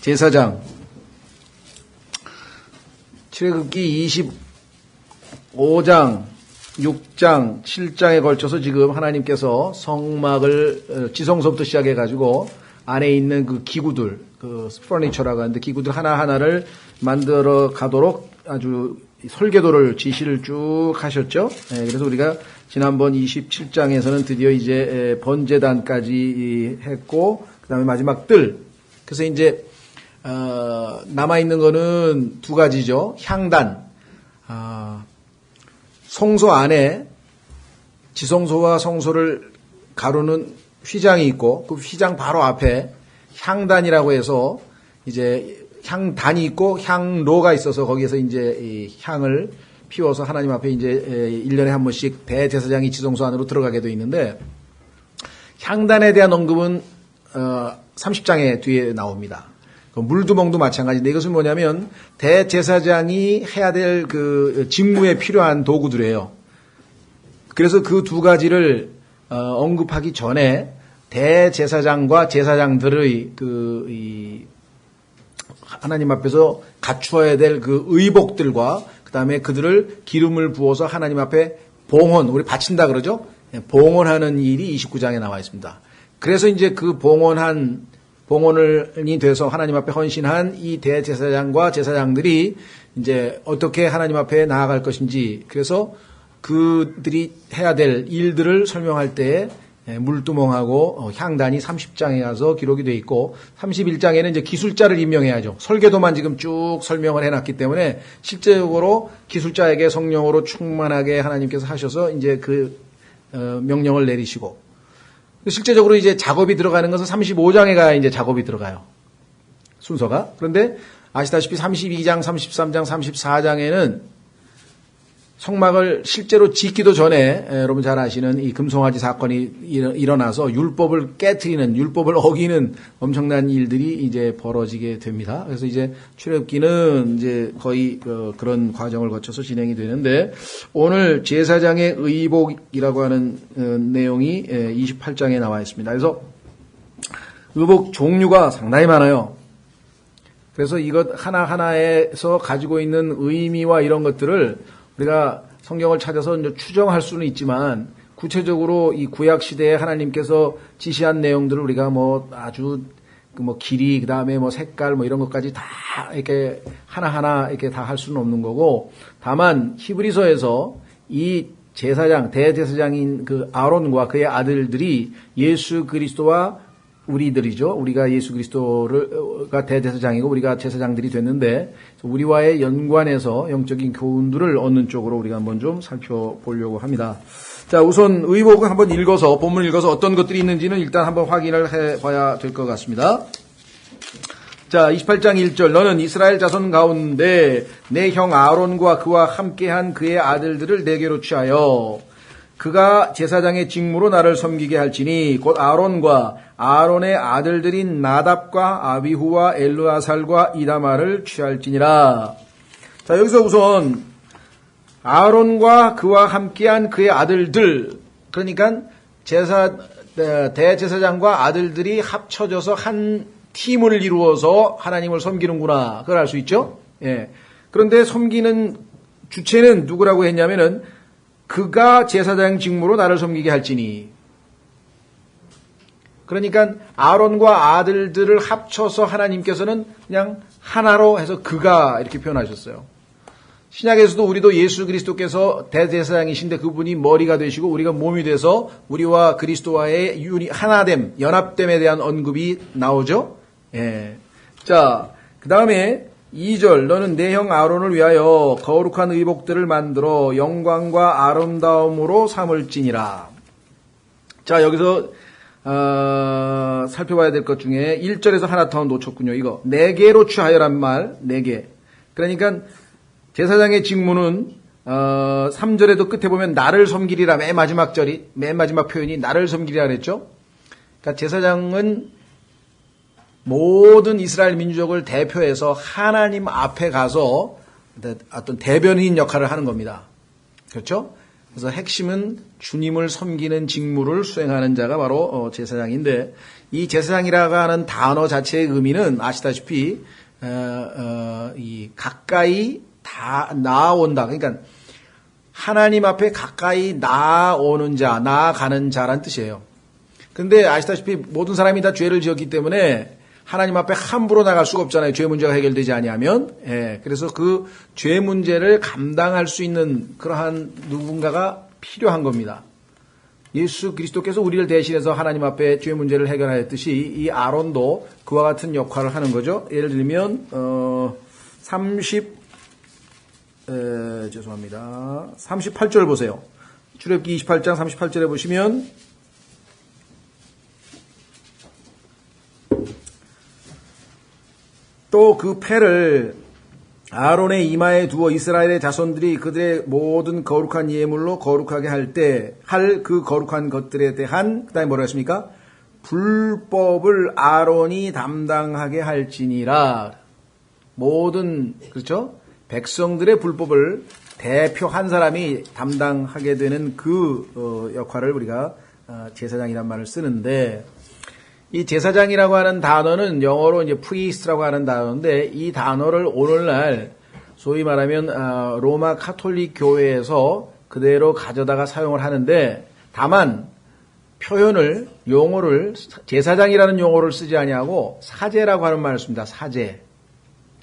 제사장 출애굽기 25장, 6장, 7장에 걸쳐서 지금 하나님께서 성막을 지성소부터 시작해가지고 안에 있는 그 기구들, 그 퍼니처라고 하는데 기구들 하나하나를 만들어 가도록 아주 설계도를 지시를 쭉 하셨죠. 그래서 우리가 지난번 27장에서는 드디어 이제 번제단까지 했고, 그 다음에 마지막 뜰. 그래서 이제 남아있는 거는 두 가지죠. 향단. 성소 안에 지성소와 성소를 가르는 휘장이 있고, 그 휘장 바로 앞에 향단이라고 해서 이제 향단이 있고 향로가 있어서 거기에서 이제 이 향을 피워서 하나님 앞에 이제 1년에 한 번씩 대제사장이 지성소 안으로 들어가게 되어 있는데, 향단에 대한 언급은 30장에 뒤에 나옵니다. 물두멍도 마찬가지인데, 이것은 뭐냐면 대제사장이 해야 될 그 직무에 필요한 도구들이에요. 그래서 그 두 가지를 언급하기 전에 대제사장과 제사장들의 이 하나님 앞에서 갖추어야 될 그 의복들과 그 다음에 그들을 기름을 부어서 하나님 앞에 봉헌, 우리 바친다 그러죠? 봉헌하는 일이 29장에 나와 있습니다. 그래서 이제 그 봉헌이 돼서 하나님 앞에 헌신한 이 대제사장과 제사장들이 이제 어떻게 하나님 앞에 나아갈 것인지, 그래서 그들이 해야 될 일들을 설명할 때에 물두멍하고 향단이 30장에 가서 기록이 되어 있고, 31장에는 이제 기술자를 임명해야죠. 설계도만 지금 쭉 설명을 해놨기 때문에 실제적으로 기술자에게 성령으로 충만하게 하나님께서 하셔서 이제 그 명령을 내리시고, 실제적으로 이제 작업이 들어가는 것은 35장에 가야 이제 작업이 들어가요. 순서가. 그런데 아시다시피 32장, 33장, 34장에는 성막을 실제로 짓기도 전에 여러분 잘 아시는 이 금송아지 사건이 일어나서 율법을 깨트리는, 율법을 어기는 엄청난 일들이 이제 벌어지게 됩니다. 그래서 이제 출애굽기는 이제 거의 그런 과정을 거쳐서 진행이 되는데, 오늘 제사장의 의복이라고 하는 내용이 28장에 나와 있습니다. 그래서 의복 종류가 상당히 많아요. 그래서 이것 하나하나에서 가지고 있는 의미와 이런 것들을 우리가 성경을 찾아서 이제 추정할 수는 있지만, 구체적으로 이 구약 시대에 하나님께서 지시한 내용들을 우리가 뭐 아주 길이, 그 다음에 뭐 색깔, 뭐 이런 것까지 다 이렇게 하나하나 이렇게 다 할 수는 없는 거고, 다만 히브리서에서 이 제사장, 대제사장인 그 아론과 그의 아들들이 예수 그리스도와 우리들이죠. 우리가 예수 그리스도가 대제사장이고 우리가 제사장들이 됐는데, 우리와의 연관해서 영적인 교훈들을 얻는 쪽으로 우리가 한번 좀 살펴보려고 합니다. 자, 우선 의복을 한번 읽어서, 본문 읽어서 어떤 것들이 있는지는 일단 한번 확인을 해봐야 될 것 같습니다. 자, 28장 1절. 너는 이스라엘 자손 가운데 내 형 아론과 그와 함께한 그의 아들들을 내게로 취하여 그가 제사장의 직무로 나를 섬기게 할지니, 곧 아론과 아론의 아들들인 나답과 아비후와 엘르아살과 이다마를 취할지니라. 자, 여기서 우선 아론과 그와 함께한 그의 아들들, 그러니까 대제사장과 아들들이 합쳐져서 한 팀을 이루어서 하나님을 섬기는구나, 그걸 알 수 있죠. 예. 그런데 섬기는 주체는 누구라고 했냐면은 그가 제사장 직무로 나를 섬기게 할지니, 그러니까 아론과 아들들을 합쳐서 하나님께서는 그냥 하나로 해서 그가 이렇게 표현하셨어요. 신약에서도 우리도 예수 그리스도께서 대제사장이신데 그분이 머리가 되시고 우리가 몸이 돼서 우리와 그리스도와의 하나됨, 연합됨에 대한 언급이 나오죠. 예. 자, 그 다음에 2절. 너는 내 형 아론을 위하여 거룩한 의복들을 만들어 영광과 아름다움으로 삼을지니라. 자, 여기서 살펴봐야 될 것 중에 1절에서 하나 더 놓쳤군요. 이거 내게로 취하여란 말, 내게. 그러니까 제사장의 직무는 3절에도 끝에 보면 나를 섬기리라, 맨 마지막 표현이 나를 섬기리라 그랬죠. 그러니까 제사장은 모든 이스라엘 민족을 대표해서 하나님 앞에 가서 어떤 대변인 역할을 하는 겁니다. 그렇죠? 그래서 핵심은 주님을 섬기는 직무를 수행하는 자가 바로 제사장인데, 이 제사장이라고 하는 단어 자체의 의미는 아시다시피 이 가까이 다 나아온다. 그러니까 하나님 앞에 가까이 나아오는 자, 나아가는 자란 뜻이에요. 근데 아시다시피 모든 사람이 다 죄를 지었기 때문에 하나님 앞에 함부로 나갈 수가 없잖아요. 죄 문제가 해결되지 아니하면. 그래서 그 죄 문제를 감당할 수 있는 그러한 누군가가 필요한 겁니다. 예수 그리스도께서 우리를 대신해서 하나님 앞에 죄 문제를 해결하였듯이 이 아론도 그와 같은 역할을 하는 거죠. 예를 들면 38절 보세요. 출애굽기 28장 38절에 보시면 또 그 패를 아론의 이마에 두어 이스라엘의 자손들이 그들의 모든 거룩한 예물로 거룩하게 할 때 할 그 거룩한 것들에 대한 그다음에 뭐라 했습니까? 불법을 아론이 담당하게 할지니라. 모든 그렇죠? 백성들의 불법을 대표 한 사람이 담당하게 되는 그 역할을 우리가 제사장이란 말을 쓰는데, 이 제사장이라고 하는 단어는 영어로 이제 프리스트라고 하는 단어인데, 이 단어를 오늘날 소위 말하면 로마 카톨릭 교회에서 그대로 가져다가 사용을 하는데, 다만 표현을 용어를 제사장이라는 용어를 쓰지 아니하고 사제라고 하는 말을 씁니다. 사제.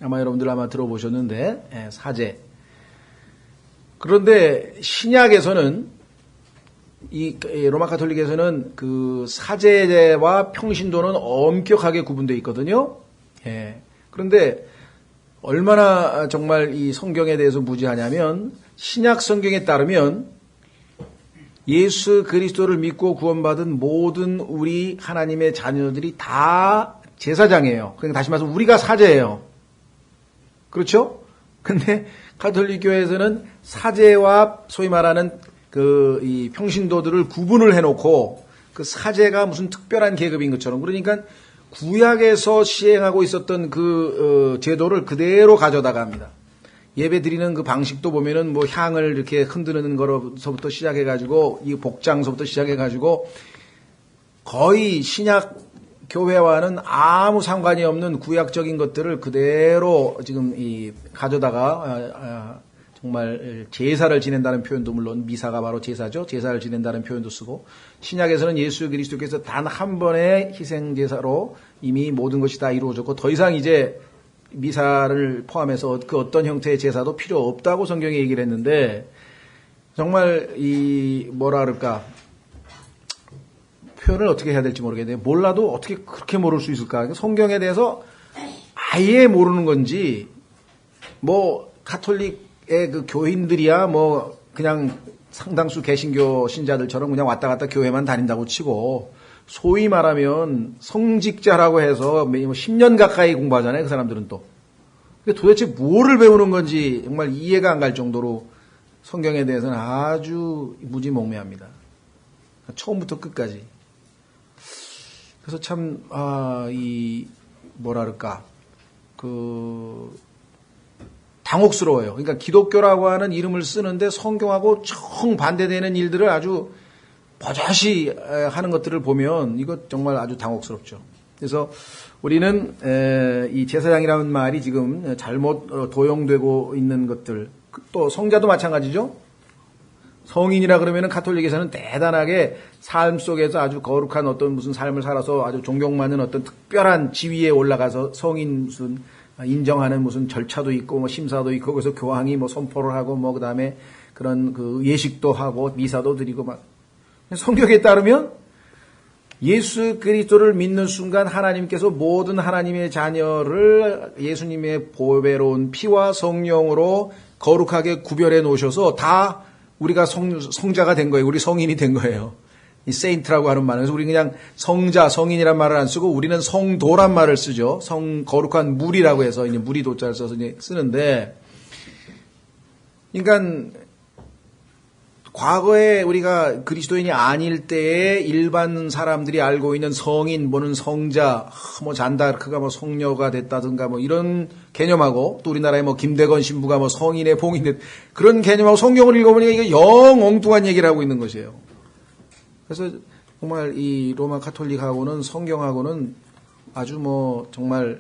아마 여러분들 아마 들어보셨는데 사제. 그런데 신약에서는 이 로마 카톨릭에서는 그 사제와 평신도는 엄격하게 구분되어 있거든요. 그런데 얼마나 정말 이 성경에 대해서 무지하냐면, 신약 성경에 따르면 예수 그리스도를 믿고 구원받은 모든 우리 하나님의 자녀들이 다 제사장이에요. 그러니까 다시 말해서 우리가 사제예요. 그렇죠? 근데 가톨릭 교회에서는 사제와 소위 말하는 이 평신도들을 구분을 해놓고 그 사제가 무슨 특별한 계급인 것처럼, 그러니까 구약에서 시행하고 있었던 그 제도를 그대로 가져다가 합니다. 예배 드리는 그 방식도 보면은 뭐 향을 이렇게 흔드는 거로서부터 시작해가지고 이 복장서부터 시작해가지고 거의 신약 교회와는 아무 상관이 없는 구약적인 것들을 그대로 지금 이 가져다가 정말 제사를 지낸다는 표현도, 물론 미사가 바로 제사죠. 제사를 지낸다는 표현도 쓰고, 신약에서는 예수 그리스도께서 단 한 번의 희생 제사로 이미 모든 것이 다 이루어졌고 더 이상 이제 미사를 포함해서 그 어떤 형태의 제사도 필요 없다고 성경에 얘기를 했는데, 정말 이 뭐라 그럴까, 표현을 어떻게 해야 될지 모르겠네요. 몰라도 어떻게 그렇게 모를 수 있을까? 성경에 대해서 아예 모르는 건지, 뭐 가톨릭의 그 교인들이야 뭐 그냥 상당수 개신교 신자들처럼 그냥 왔다 갔다 교회만 다닌다고 치고, 소위 말하면 성직자라고 해서 10년 가까이 공부하잖아요. 그 사람들은 또. 근데 도대체 뭐를 배우는 건지 정말 이해가 안 갈 정도로 성경에 대해서는 아주 무지몽매합니다. 처음부터 끝까지. 그래서 참, 뭐랄까, 당혹스러워요. 그러니까 기독교라고 하는 이름을 쓰는데 성경하고 정반대되는 일들을 아주 버젓이 하는 것들을 보면 이거 정말 아주 당혹스럽죠. 그래서 우리는 이 제사장이라는 말이 지금 잘못 도용되고 있는 것들, 또 성자도 마찬가지죠. 성인이라 그러면은 가톨릭에서는 대단하게 삶 속에서 아주 거룩한 어떤 무슨 삶을 살아서 아주 존경받는 어떤 특별한 지위에 올라가서 성인 무슨 인정하는 무슨 절차도 있고 뭐 심사도 있고, 거기서 교황이 뭐 선포를 하고 뭐 그다음에 그런 그 예식도 하고 미사도 드리고 막. 성경에 따르면 예수 그리스도를 믿는 순간 하나님께서 모든 하나님의 자녀를 예수님의 보배로운 피와 성령으로 거룩하게 구별해 놓으셔서 다 우리가 성자가 된 거예요. 우리 성인이 된 거예요. 이 세인트라고 하는 말은, 그래서 우리 그냥 성자, 성인이란 말을 안 쓰고 우리는 성도란 말을 쓰죠. 거룩한 물이라고 해서 이제 물이 도자를 써서 이제 쓰는데, 그러니까 과거에 우리가 그리스도인이 아닐 때에 일반 사람들이 알고 있는 성인, 뭐는 성자, 뭐 잔다르크가 뭐 성녀가 됐다든가 뭐 이런 개념하고 또 우리나라의 뭐 김대건 신부가 뭐 성인의 봉인 됐 그런 개념하고 성경을 읽어보니까 이게 영 엉뚱한 얘기를 하고 있는 것이에요. 그래서 정말 이 로마 카톨릭하고는 성경하고는 아주 뭐 정말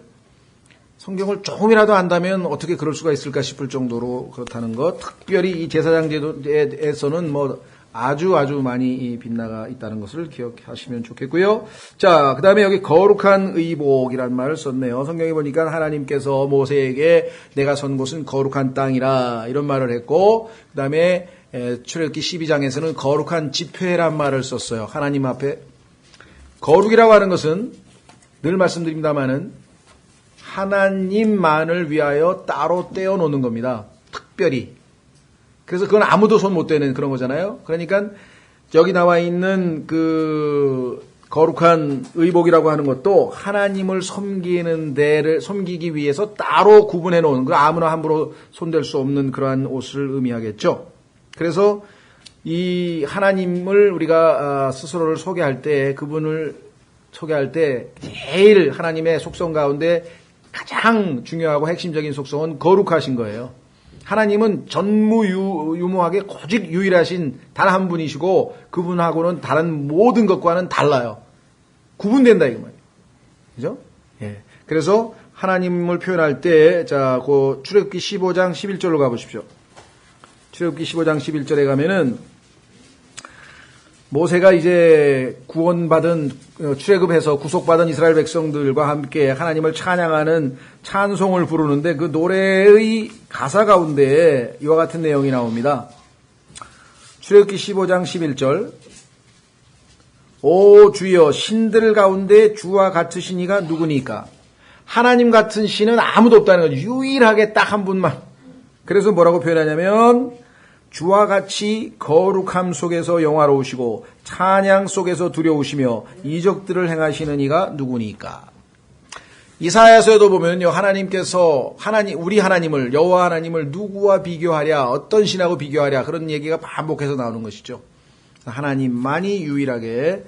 성경을 조금이라도 안다면 어떻게 그럴 수가 있을까 싶을 정도로 그렇다는 것. 특별히 이 제사장 제도에서는 뭐 아주 많이 빗나가 있다는 것을 기억하시면 좋겠고요. 자, 그 다음에 여기 거룩한 의복이란 말을 썼네요. 성경에 보니까 하나님께서 모세에게 내가 선 곳은 거룩한 땅이라 이런 말을 했고, 그 다음에 출애굽기 12장에서는 거룩한 집회란 말을 썼어요. 하나님 앞에. 거룩이라고 하는 것은 늘 말씀드립니다마는 하나님만을 위하여 따로 떼어놓는 겁니다. 특별히. 그래서 그건 아무도 손 못 대는 그런 거잖아요. 그러니까 여기 나와 있는 그 거룩한 의복이라고 하는 것도 하나님을 섬기기 위해서 따로 구분해 놓은, 그 아무나 함부로 손댈 수 없는 그러한 옷을 의미하겠죠. 그래서 이 하나님을 우리가 스스로를 소개할 때, 그분을 소개할 때 제일 하나님의 속성 가운데 가장 중요하고 핵심적인 속성은 거룩하신 거예요. 하나님은 전무유무하게 오직 유일하신 단 한 분이시고 그분하고는 다른 모든 것과는 달라요. 구분된다 이거 말이에요. 그죠? 예. 그래서 하나님을 표현할 때, 자, 그 출애굽기 15장 11절로 가보십시오. 출애굽기 15장 11절에 가면은 모세가 이제 구원받은, 출애굽해서 구속받은 이스라엘 백성들과 함께 하나님을 찬양하는 찬송을 부르는데 그 노래의 가사 가운데 이와 같은 내용이 나옵니다. 출애굽기 15장 11절. 오 주여, 신들 가운데 주와 같으신 이가 누구니까? 하나님 같은 신은 아무도 없다는 거죠. 유일하게 딱 한 분만. 그래서 뭐라고 표현하냐면 주와 같이 거룩함 속에서 영화로우시고 찬양 속에서 두려우시며 이적들을 행하시는 이가 누구니까? 이사야서에도 보면요, 하나님께서 우리 하나님을, 여호와 하나님을 누구와 비교하랴, 어떤 신하고 비교하랴, 그런 얘기가 반복해서 나오는 것이죠. 하나님만이 유일하게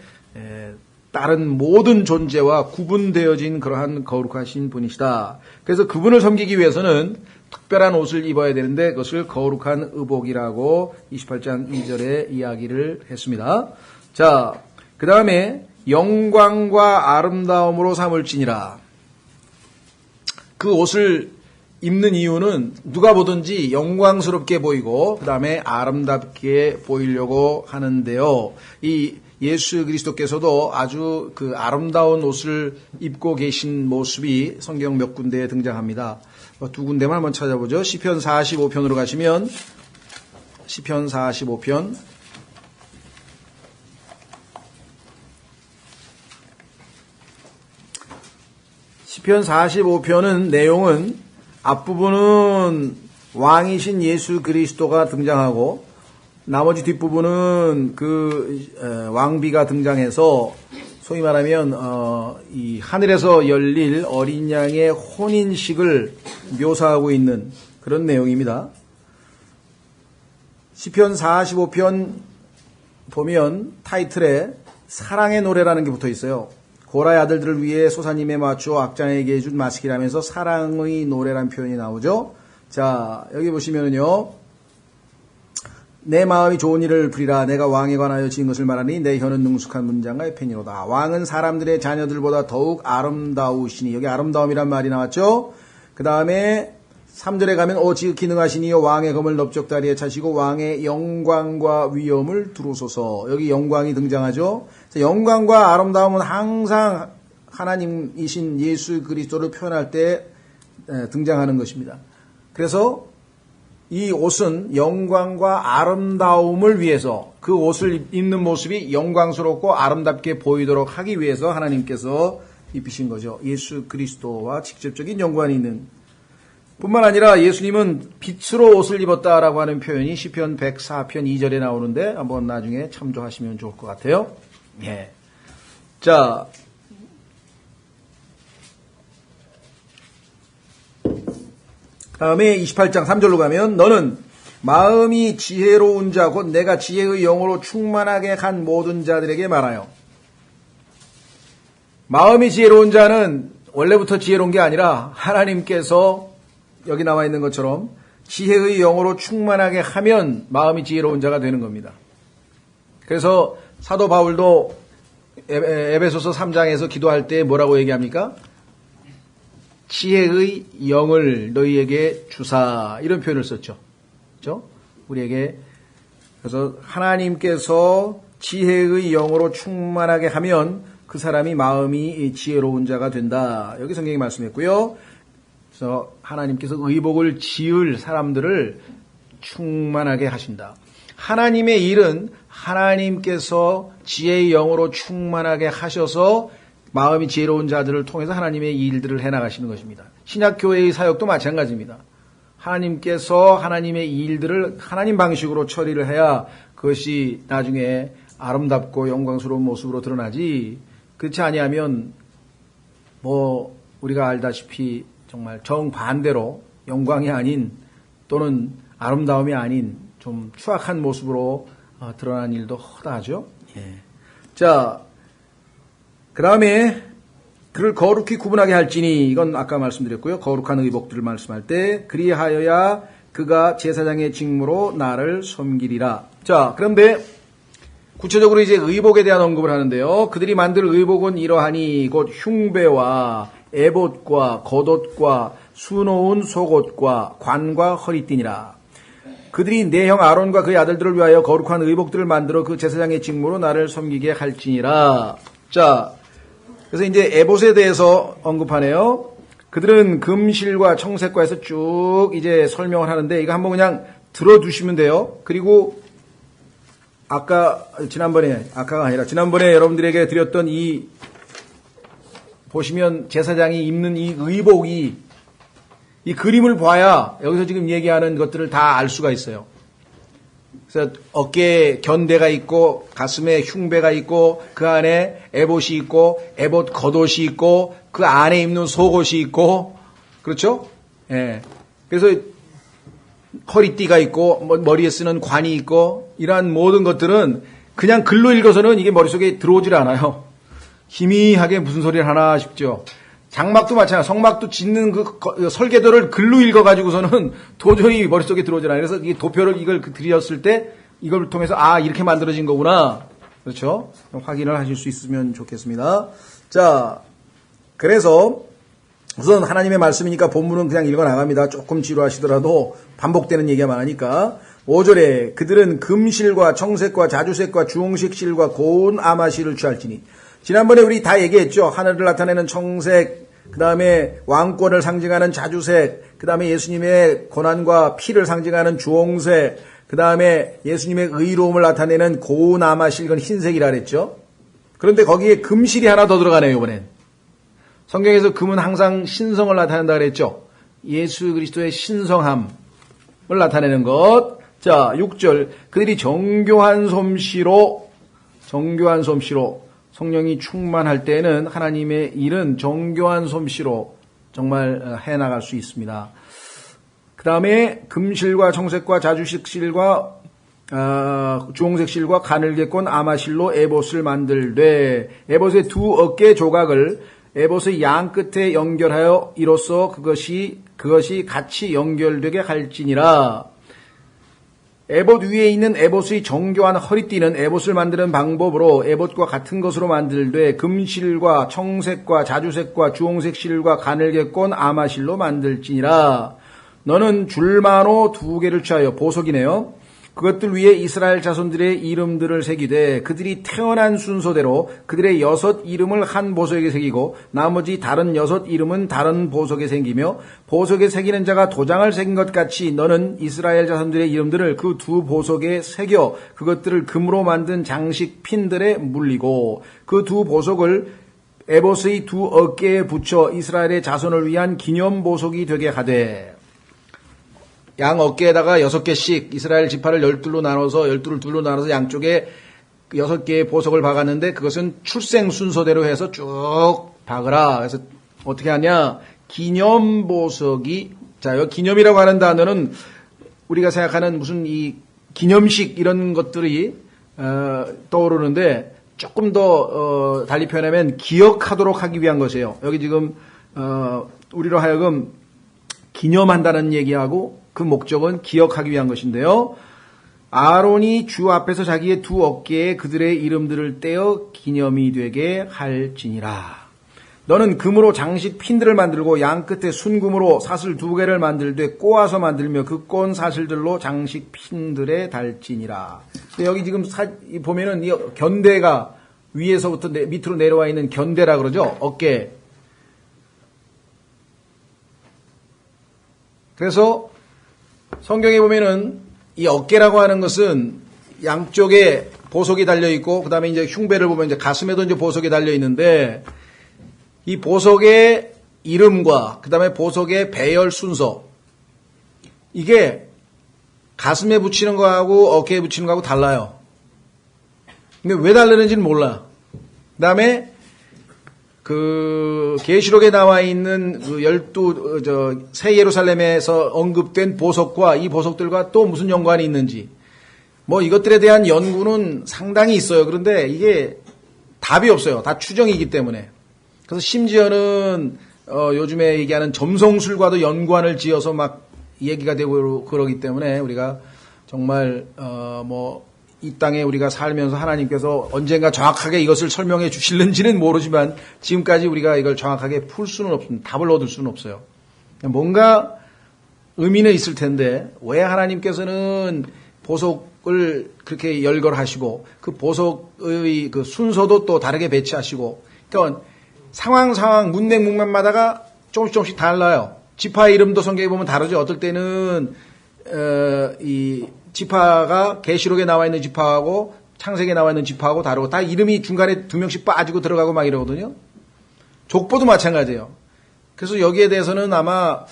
다른 모든 존재와 구분되어진 그러한 거룩하신 분이시다. 그래서 그분을 섬기기 위해서는 특별한 옷을 입어야 되는데 그것을 거룩한 의복이라고 28장 2절에 이야기를 했습니다. 자, 그 다음에 영광과 아름다움으로 삼을지니라. 그 옷을 입는 이유는 누가 보든지 영광스럽게 보이고 그 다음에 아름답게 보이려고 하는데요. 이 예수 그리스도께서도 아주 그 아름다운 옷을 입고 계신 모습이 성경 몇 군데에 등장합니다. 두 군데만 한번 찾아보죠. 시편 45편으로 가시면 시편 45편 시편 45편은 내용은 앞부분은 왕이신 예수 그리스도가 등장하고 나머지 뒷부분은 그 왕비가 등장해서 소위 말하면 이 하늘에서 열릴 어린 양의 혼인식을 묘사하고 있는 그런 내용입니다. 시편 45편 보면 타이틀에 사랑의 노래라는 게 붙어 있어요. 고라의 아들들을 위해 소사님에 맞추어 악장에게 해준 마시기라면서 사랑의 노래란 표현이 나오죠. 자, 여기 보시면은요. 내 마음이 좋은 일을 부리라. 내가 왕에 관하여 지은 것을 말하니 내 혀는 능숙한 문장과 펜이로다. 왕은 사람들의 자녀들보다 더욱 아름다우시니. 여기 아름다움이란 말이 나왔죠. 그 다음에 3절에 가면 오 지극히 능하시니요 왕의 검을 넓적다리에 차시고 왕의 영광과 위엄을 두루소서. 여기 영광이 등장하죠. 영광과 아름다움은 항상 하나님이신 예수 그리스도를 표현할 때 등장하는 것입니다. 그래서 이 옷은 영광과 아름다움을 위해서, 그 옷을 입는 모습이 영광스럽고 아름답게 보이도록 하기 위해서 하나님께서 입히신 거죠. 예수 그리스도와 직접적인 연관이 있는. 뿐만 아니라 예수님은 빛으로 옷을 입었다라고 하는 표현이 시편 104편 2절에 나오는데 한번 나중에 참조하시면 좋을 것 같아요. 예. 자, 다음에 28장 3절로 가면 너는 마음이 지혜로운 자 곧 내가 지혜의 영으로 충만하게 한 모든 자들에게 말하여. 마음이 지혜로운 자는 원래부터 지혜로운 게 아니라 하나님께서 여기 나와 있는 것처럼 지혜의 영으로 충만하게 하면 마음이 지혜로운 자가 되는 겁니다. 그래서 사도 바울도 에베소서 3장에서 기도할 때 뭐라고 얘기합니까? 지혜의 영을 너희에게 주사, 이런 표현을 썼죠. 그렇죠? 우리에게. 그래서 하나님께서 지혜의 영으로 충만하게 하면 그 사람이 마음이 지혜로운 자가 된다. 여기 성경이 말씀했고요. 그래서 하나님께서 의복을 지을 사람들을 충만하게 하신다. 하나님의 일은 하나님께서 지혜의 영으로 충만하게 하셔서 마음이 지혜로운 자들을 통해서 하나님의 일들을 해나가시는 것입니다. 신약교회의 사역도 마찬가지입니다. 하나님께서 하나님의 일들을 하나님 방식으로 처리를 해야 그것이 나중에 아름답고 영광스러운 모습으로 드러나지, 그렇지 아니하면 우리가 알다시피 정말 정반대로 영광이 아닌 또는 아름다움이 아닌 좀 추악한 모습으로 드러난 일도 허다하죠. 예. 자, 그 다음에 그를 거룩히 구분하게 할지니, 이건 아까 말씀드렸고요. 거룩한 의복들을 말씀할 때 그리하여야 그가 제사장의 직무로 나를 섬기리라. 자, 그런데 구체적으로 이제 의복에 대한 언급을 하는데요. 그들이 만들 의복은 이러하니 곧 흉배와 에봇과 겉옷과 수놓은 속옷과 관과 허리띠니라. 그들이 내 형 아론과 그의 아들들을 위하여 거룩한 의복들을 만들어 그 제사장의 직무로 나를 섬기게 할지니라. 자, 그래서 이제 에봇에 대해서 언급하네요. 그들은 금실과 청색과에서 쭉 이제 설명을 하는데 이거 한번 그냥 들어두시면 돼요. 그리고 지난번에 여러분들에게 드렸던 이 보시면 제사장이 입는 이 의복이 이 그림을 봐야 여기서 지금 얘기하는 것들을 다 알 수가 있어요. 그래서 어깨에 견대가 있고 가슴에 흉배가 있고 그 안에 에봇이 있고 에봇 겉옷이 있고 그 안에 입는 속옷이 있고, 그렇죠? 예. 그래서 허리띠가 있고 머리에 쓰는 관이 있고, 이러한 모든 것들은 그냥 글로 읽어서는 이게 머릿속에 들어오질 않아요. 희미하게 무슨 소리를 하나 싶죠. 장막도 마찬가지야. 성막도 짓는 그 설계도를 글로 읽어가지고서는 도저히 머릿속에 들어오질 않아요. 그래서 이 도표를 이걸 드렸을 때 이걸 통해서 이렇게 만들어진 거구나. 그렇죠? 확인을 하실 수 있으면 좋겠습니다. 자, 그래서 우선 하나님의 말씀이니까 본문은 그냥 읽어나갑니다. 조금 지루하시더라도 반복되는 얘기가 많으니까. 5절에 그들은 금실과 청색과 자주색과 주홍색 실과 고운 아마실을 취할지니. 지난번에 우리 다 얘기했죠. 하늘을 나타내는 청색, 그 다음에 왕권을 상징하는 자주색, 그 다음에 예수님의 고난과 피를 상징하는 주홍색, 그 다음에 예수님의 의로움을 나타내는 고운 아마실, 이건 흰색이라 그랬죠. 그런데 거기에 금실이 하나 더 들어가네요, 이번엔. 성경에서 금은 항상 신성을 나타낸다 그랬죠. 예수 그리스도의 신성함을 나타내는 것. 자, 6절. 그들이 정교한 솜씨로 성령이 충만할 때는 하나님의 일은 정교한 솜씨로 정말 해나갈 수 있습니다. 그 다음에 금실과 청색과 자주색 실과 주홍색 실과 가늘게꼰 아마실로 에봇을 만들되 에봇의 두 어깨 조각을 에봇의 양 끝에 연결하여 이로써 그것이 같이 연결되게 할지니라. 에봇 위에 있는 에봇의 정교한 허리띠는 에봇을 만드는 방법으로 에봇과 같은 것으로 만들되 금실과 청색과 자주색과 주홍색 실과 가늘게꼰 아마실로 만들지니라. 너는 줄마노 2개를 취하여, 보석이네요. 그것들 위에 이스라엘 자손들의 이름들을 새기되 그들이 태어난 순서대로 그들의 6 이름을 한 보석에 새기고 나머지 다른 6 이름은 다른 보석에 새기며, 보석에 새기는 자가 도장을 새긴 것 같이 너는 이스라엘 자손들의 이름들을 그 2 보석에 새겨 그것들을 금으로 만든 장식 핀들에 물리고 그 2 보석을 에봇의 2 어깨에 붙여 이스라엘의 자손을 위한 기념 보석이 되게 하되, 양 어깨에다가 6개씩 이스라엘 지파를 12로 나눠서 12를 2로 나눠서 양쪽에 6개의 보석을 박았는데 그것은 출생 순서대로 해서 쭉 박으라. 그래서 어떻게 하냐? 기념 보석이, 자, 여기 기념이라고 하는 단어는 우리가 생각하는 무슨 이 기념식 이런 것들이 떠오르는데 조금 더 달리 표현하면 기억하도록 하기 위한 것이에요. 여기 지금 우리로 하여금 기념한다는 얘기하고 그 목적은 기억하기 위한 것인데요. 아론이 주 앞에서 자기의 두 어깨에 그들의 이름들을 떼어 기념이 되게 할지니라. 너는 금으로 장식 핀들을 만들고 양 끝에 순금으로 사슬 2개를 만들되 꼬아서 만들며 그 꼰 사슬들로 장식 핀들에 달지니라. 여기 지금 보면은 이 견대가 위에서부터 밑으로 내려와 있는 견대라 그러죠. 어깨. 그래서 성경에 보면은 이 어깨라고 하는 것은 양쪽에 보석이 달려 있고 그다음에 이제 흉배를 보면 이제 가슴에도 이제 보석이 달려 있는데 이 보석의 이름과 그다음에 보석의 배열 순서 이게 가슴에 붙이는 거하고 어깨에 붙이는 거하고 달라요. 근데 왜 다르는지는 몰라. 그다음에 그 계시록에 나와 있는 그 12 새 예루살렘에서 언급된 보석과 이 보석들과 또 무슨 연관이 있는지 뭐 이것들에 대한 연구는 상당히 있어요. 그런데 이게 답이 없어요. 다 추정이기 때문에. 그래서 심지어는 요즘에 얘기하는 점성술과도 연관을 지어서 막 얘기가 되고 그러기 때문에 우리가 정말 이 땅에 우리가 살면서 하나님께서 언젠가 정확하게 이것을 설명해 주실는지는 모르지만 지금까지 우리가 이걸 정확하게 풀 수는 없습니다. 답을 얻을 수는 없어요. 뭔가 의미는 있을 텐데 왜 하나님께서는 보석을 그렇게 열거하시고 그 보석의 그 순서도 또 다르게 배치하시고 그러니까 상황 문맥마다가 조금씩 달라요. 지파의 이름도 성경에 보면 다르죠. 어떨 때는 이 지파가 계시록에 나와 있는 지파하고 창세기에 나와 있는 지파하고 다르고 다 이름이 중간에 2명씩 빠지고 들어가고 막 이러거든요. 족보도 마찬가지예요. 그래서 여기에 대해서는 아마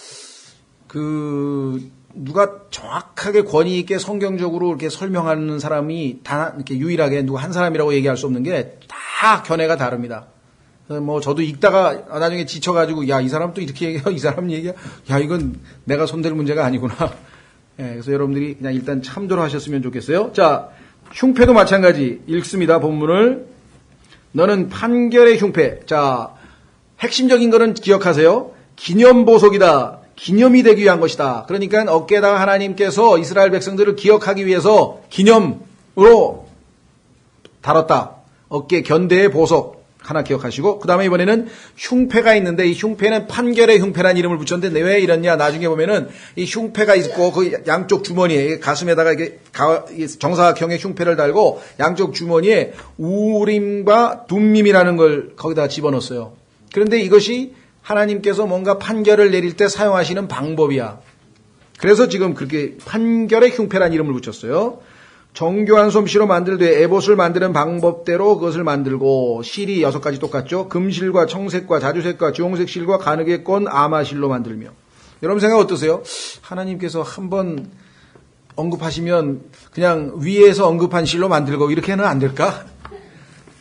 누가 정확하게 권위 있게 성경적으로 이렇게 설명하는 사람이 다 이렇게 유일하게 누구 한 사람이라고 얘기할 수 없는 게 다 견해가 다릅니다. 뭐 저도 읽다가 나중에 지쳐가지고 야 이 사람 또 이렇게 얘기해 이 사람 얘기야 야 이건 내가 손댈 문제가 아니구나. 예, 그래서 여러분들이 그냥 일단 참조를 하셨으면 좋겠어요. 자, 흉패도 마찬가지 읽습니다. 본문을. 너는 판결의 흉패. 자, 핵심적인 거는 기억하세요. 기념보석이다. 기념이 되기 위한 것이다. 그러니까 어깨에다가 하나님께서 이스라엘 백성들을 기억하기 위해서 기념으로 달았다. 어깨 견대의 보석. 하나 기억하시고 그 다음에 이번에는 흉패가 있는데 이 흉패는 판결의 흉패라는 이름을 붙였는데 왜 이러냐 나중에 보면은 이 흉패가 있고 그 양쪽 주머니에 가슴에다가 이게 정사각형의 흉패를 달고 양쪽 주머니에 우림과 둠밈이라는 걸 거기다 집어넣었어요. 그런데 이것이 하나님께서 뭔가 판결을 내릴 때 사용하시는 방법이야. 그래서 지금 그렇게 판결의 흉패라는 이름을 붙였어요. 정교한 솜씨로 만들되 에봇을 만드는 방법대로 그것을 만들고 실이 6가지 똑같죠. 금실과 청색과 자주색과 주홍색 실과 가느개 꼰 아마실로 만들며. 여러분 생각 어떠세요? 하나님께서 한번 언급하시면 그냥 위에서 언급한 실로 만들고 이렇게는 안 될까?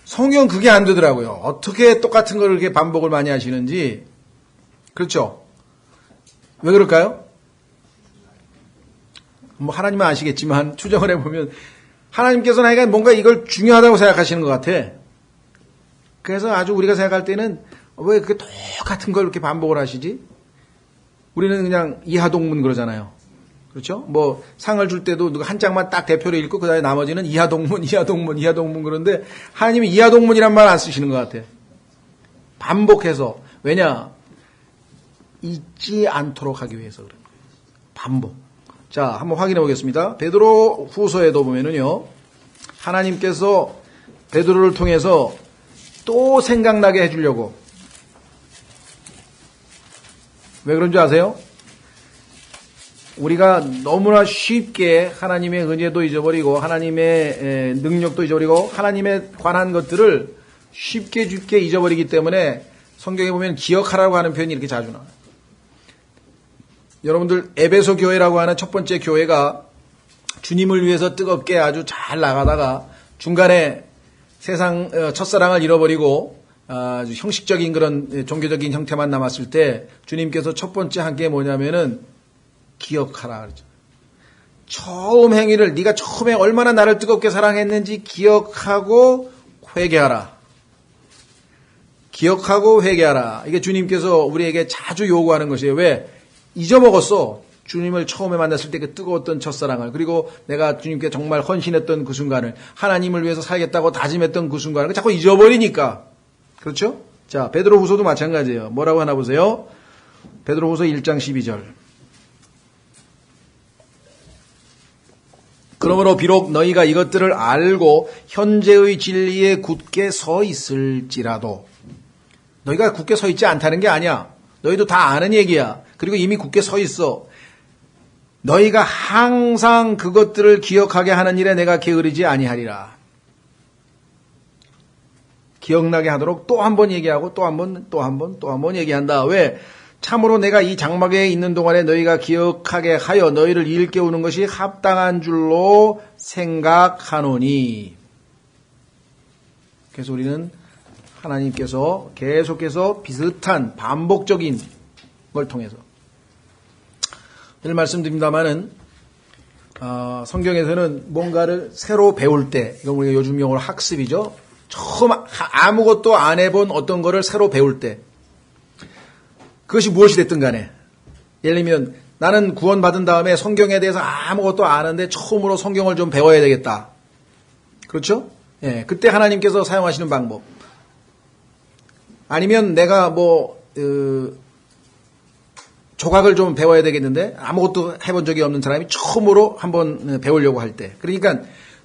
성경 그게 안 되더라고요. 어떻게 똑같은 걸 이렇게 반복을 많이 하시는지. 그렇죠? 왜 그럴까요? 뭐 하나님은 아시겠지만 추정을 해보면 하나님께서는 하여간 뭔가 이걸 중요하다고 생각하시는 것 같아. 그래서 아주 우리가 생각할 때는 왜 그렇게 똑같은 걸 이렇게 반복을 하시지? 우리는 그냥 이하동문 그러잖아요. 그렇죠? 뭐 상을 줄 때도 누가 한 장만 딱 대표로 읽고 그다음에 나머지는 이하동문 그런데 하나님이 이하동문이란 말 안 쓰시는 것 같아. 반복해서. 왜냐? 잊지 않도록 하기 위해서 그래요. 반복. 자, 한번 확인해 보겠습니다. 베드로 후서에도 보면은요, 하나님께서 베드로를 통해서 또 생각나게 해주려고. 왜 그런 줄 아세요? 우리가 너무나 쉽게 하나님의 은혜도 잊어버리고, 하나님의 능력도 잊어버리고, 하나님에 관한 것들을 쉽게 잊어버리기 때문에 성경에 보면 기억하라고 하는 표현이 이렇게 자주 나와요. 여러분들 에베소 교회라고 하는 첫 번째 교회가 주님을 위해서 뜨겁게 아주 잘 나가다가 중간에 세상 첫사랑을 잃어버리고 아주 형식적인 그런 종교적인 형태만 남았을 때 주님께서 첫 번째 한 게 뭐냐면은 기억하라 그러죠. 처음 행위를 네가 처음에 얼마나 나를 뜨겁게 사랑했는지 기억하고 회개하라. 기억하고 회개하라. 이게 주님께서 우리에게 자주 요구하는 것이에요. 왜? 잊어먹었어. 주님을 처음에 만났을 때 그 뜨거웠던 첫사랑을, 그리고 내가 주님께 정말 헌신했던 그 순간을, 하나님을 위해서 살겠다고 다짐했던 그 순간을 자꾸 잊어버리니까. 그렇죠? 자, 베드로후서도 마찬가지예요. 뭐라고 하나 보세요. 베드로후서 1장 12절. 그러므로 비록 너희가 이것들을 알고 현재의 진리에 굳게 서 있을지라도, 너희가 굳게 서 있지 않다는 게 아니야. 너희도 다 아는 얘기야. 그리고 이미 굳게 서 있어. 너희가 항상 그것들을 기억하게 하는 일에 내가 게으르지 아니하리라. 기억나게 하도록 또 한 번 얘기하고 또 한 번, 또 한 번, 또 한 번 얘기한다. 왜? 참으로 내가 이 장막에 있는 동안에 너희가 기억하게 하여 너희를 일깨우는 것이 합당한 줄로 생각하노니. 그래서 우리는 하나님께서 계속해서 비슷한 반복적인 걸 통해서 늘 말씀드립니다마는 성경에서는 뭔가를 새로 배울 때, 이건 우리가 요즘 용어로 학습이죠. 처음 아무것도 안 해본 어떤 거를 새로 배울 때, 그것이 무엇이 됐든 간에, 예를 들면 나는 구원받은 다음에 성경에 대해서 아무것도 아는데 처음으로 성경을 좀 배워야 되겠다. 그렇죠? 예, 그때 하나님께서 사용하시는 방법. 아니면 내가 조각을 좀 배워야 되겠는데 아무것도 해본 적이 없는 사람이 처음으로 한번 배우려고 할 때. 그러니까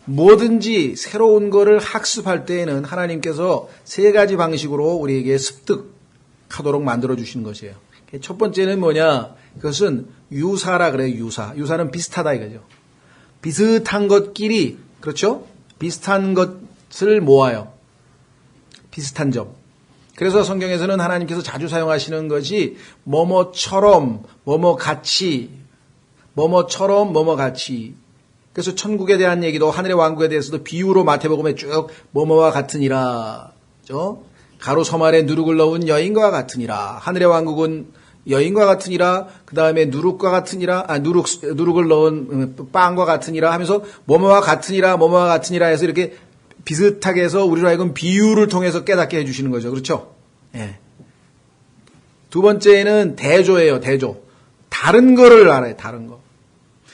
뭐든지 새로운 거를 학습할 때에는 하나님께서 세 가지 방식으로 우리에게 습득하도록 만들어주시는 것이에요. 첫 번째는 뭐냐? 그것은 유사라 그래요. 유사. 유사는 비슷하다 이거죠. 비슷한 것끼리, 그렇죠? 비슷한 것을 모아요. 비슷한 점. 그래서 성경에서는 하나님께서 자주 사용하시는 것이 뭐뭐처럼, 뭐뭐같이, 뭐뭐처럼, 뭐뭐같이. 그래서 천국에 대한 얘기도, 하늘의 왕국에 대해서도 비유로 마태복음에 쭉 뭐뭐와 같으니라. 그렇죠? 가로 섬 안에 누룩을 넣은 여인과 같으니라. 하늘의 왕국은 여인과 같으니라. 그 다음에 누룩과 같으니라. 누룩을 넣은 빵과 같으니라 하면서 뭐뭐와 같으니라, 뭐뭐와 같으니라 해서 이렇게 비슷하게 해서 우리로 하여금 비유를 통해서 깨닫게 해주시는 거죠. 그렇죠? 예. 두 번째는 대조예요. 대조. 다른 거를 알아요. 다른 거.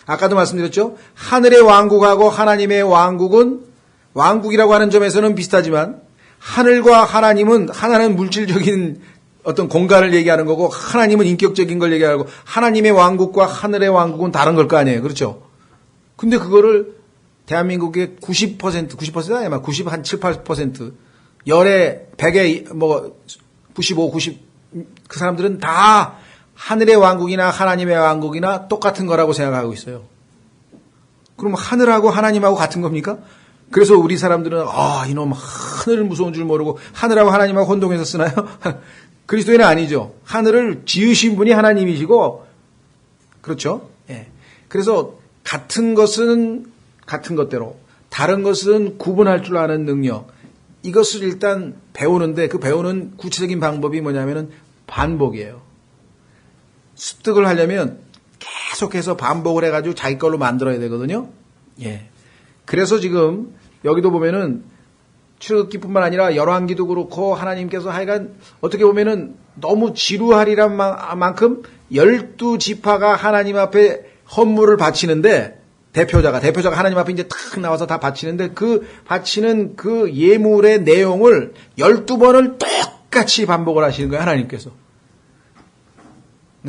아까도 말씀드렸죠? 하늘의 왕국하고 하나님의 왕국은, 왕국이라고 하는 점에서는 비슷하지만 하늘과 하나님은, 하나는 물질적인 어떤 공간을 얘기하는 거고 하나님은 인격적인 걸 얘기하고, 하나님의 왕국과 하늘의 왕국은 다른 걸 거 아니에요. 그렇죠? 근데 그거를 대한민국의 90%가 아니라 90, 한 7, 8%, 열에 100에 95, 90, 그 사람들은 다 하늘의 왕국이나 하나님의 왕국이나 똑같은 거라고 생각하고 있어요. 그럼 하늘하고 하나님하고 같은 겁니까? 그래서 우리 사람들은 이놈 하늘 무서운 줄 모르고 하늘하고 하나님하고 혼동해서 쓰나요? 그리스도인은 아니죠. 하늘을 지으신 분이 하나님이시고, 그렇죠? 예. 그래서 같은 것은 같은 것대로, 다른 것은 구분할 줄 아는 능력, 이것을 일단 배우는데 그 배우는 구체적인 방법이 뭐냐면은 반복이에요. 습득을 하려면 계속해서 반복을 해가지고 자기 걸로 만들어야 되거든요. 예. 그래서 지금 여기도 보면은 출애굽기뿐만 아니라 열왕기도 그렇고 하나님께서 하여간 어떻게 보면은 너무 지루하리란 만큼 12지파가 하나님 앞에 헌물을 바치는데, 대표자가 하나님 앞에 이제 탁 나와서 다 바치는데, 그 바치는 그 예물의 내용을 12번을 똑같이 반복을 하시는 거예요, 하나님께서.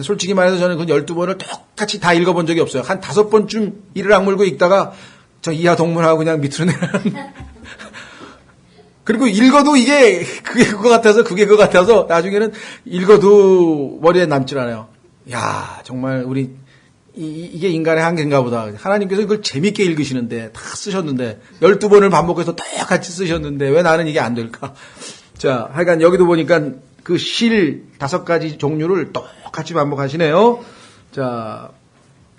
솔직히 말해서 저는 그 12번을 똑같이 다 읽어본 적이 없어요. 한 5번쯤 이를 악물고 읽다가 저 이하 동문하고 그냥 밑으로 내려가는. 그리고 읽어도 이게 그게 그거 같아서 나중에는 읽어도 머리에 남질 않아요. 야, 정말 우리 이게 인간의 한계인가 보다. 하나님께서 이걸 재밌게 읽으시는데, 다 쓰셨는데, 12번을 반복해서 똑같이 쓰셨는데, 왜 나는 이게 안 될까? 자, 하여간 여기도 보니까 그 실 5가지 종류를 똑같이 반복하시네요. 자,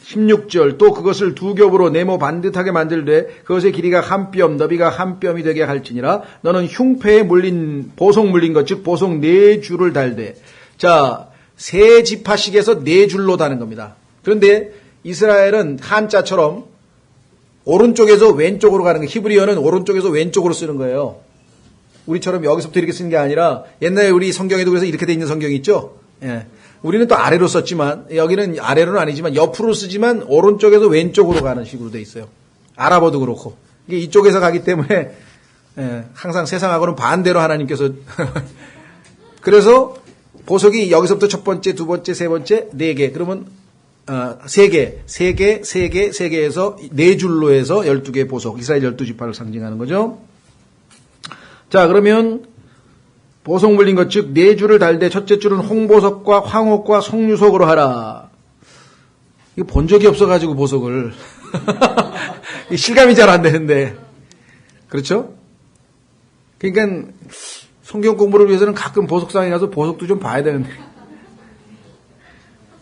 16절. 또 그것을 2겹으로 네모 반듯하게 만들되 그것의 길이가 한 뼘, 너비가 한 뼘이 되게 할지니라. 너는 흉패에 보송 물린 것, 즉 보송 4줄을 달되. 자, 3지파씩에서 4줄로 다는 겁니다. 그런데 이스라엘은 한자처럼 오른쪽에서 왼쪽으로 가는 거. 히브리어는 오른쪽에서 왼쪽으로 쓰는 거예요. 우리처럼 여기서부터 이렇게 쓰는 게 아니라 옛날에 우리 성경에도 그래서 이렇게 돼 있는 성경이 있죠. 예. 우리는 또 아래로 썼지만 여기는 아래로는 아니지만 옆으로 쓰지만 오른쪽에서 왼쪽으로 가는 식으로 돼 있어요. 아랍어도 그렇고 이게 이쪽에서 가기 때문에 항상 세상하고는 반대로 하나님께서 그래서 보석이 여기서부터 첫 번째, 두 번째, 세 번째, 네 개. 그러면 세 개에서 네 줄로 해서 12개의 보석, 이스라엘 12지파를 상징하는 거죠. 자, 그러면 보석 물린 것, 즉 네 줄을 달되 첫째 줄은 홍보석과 황옥과 송유석으로 하라. 이거 본 적이 없어가지고 보석을 실감이 잘 안 되는데, 그렇죠? 그러니까 성경 공부를 위해서는 가끔 보석상에 가서 보석도 좀 봐야 되는데.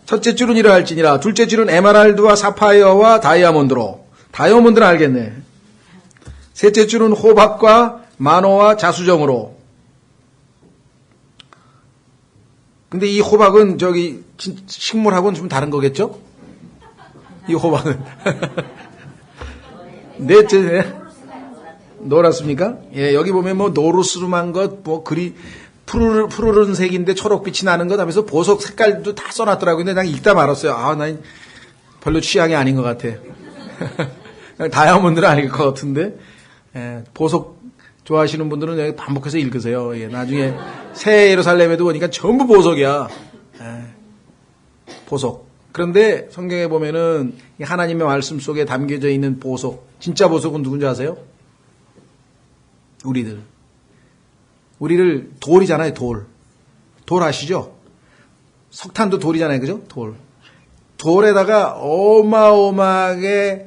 첫째 줄은 이러할지니라. 둘째 줄은 에메랄드와 사파이어와 다이아몬드로. 다이아몬드는 알겠네. 셋째 줄은 호박과 만호와 자수정으로. 근데 이 호박은 저기 식물하고는 좀 다른 거겠죠? 이 호박은. 넷째, 노랗습니까? 예, 여기 보면 뭐 노르스름한 것, 뭐 푸르른색인데 초록빛이 나는 것 하면서 보석 색깔도 다 써놨더라고요. 근데 난 읽다 말았어요. 난 별로 취향이 아닌 것 같아. 다이아몬드는 아닐 것 같은데. 예, 보석 좋아하시는 분들은 여기 반복해서 읽으세요. 예, 나중에 새 예루살렘에도 보니까 전부 보석이야. 예, 보석. 그런데 성경에 보면은 하나님의 말씀 속에 담겨져 있는 보석, 진짜 보석은 누군지 아세요? 우리를 돌이잖아요, 돌. 돌 아시죠? 석탄도 돌이잖아요, 그죠? 돌. 돌에다가 어마어마하게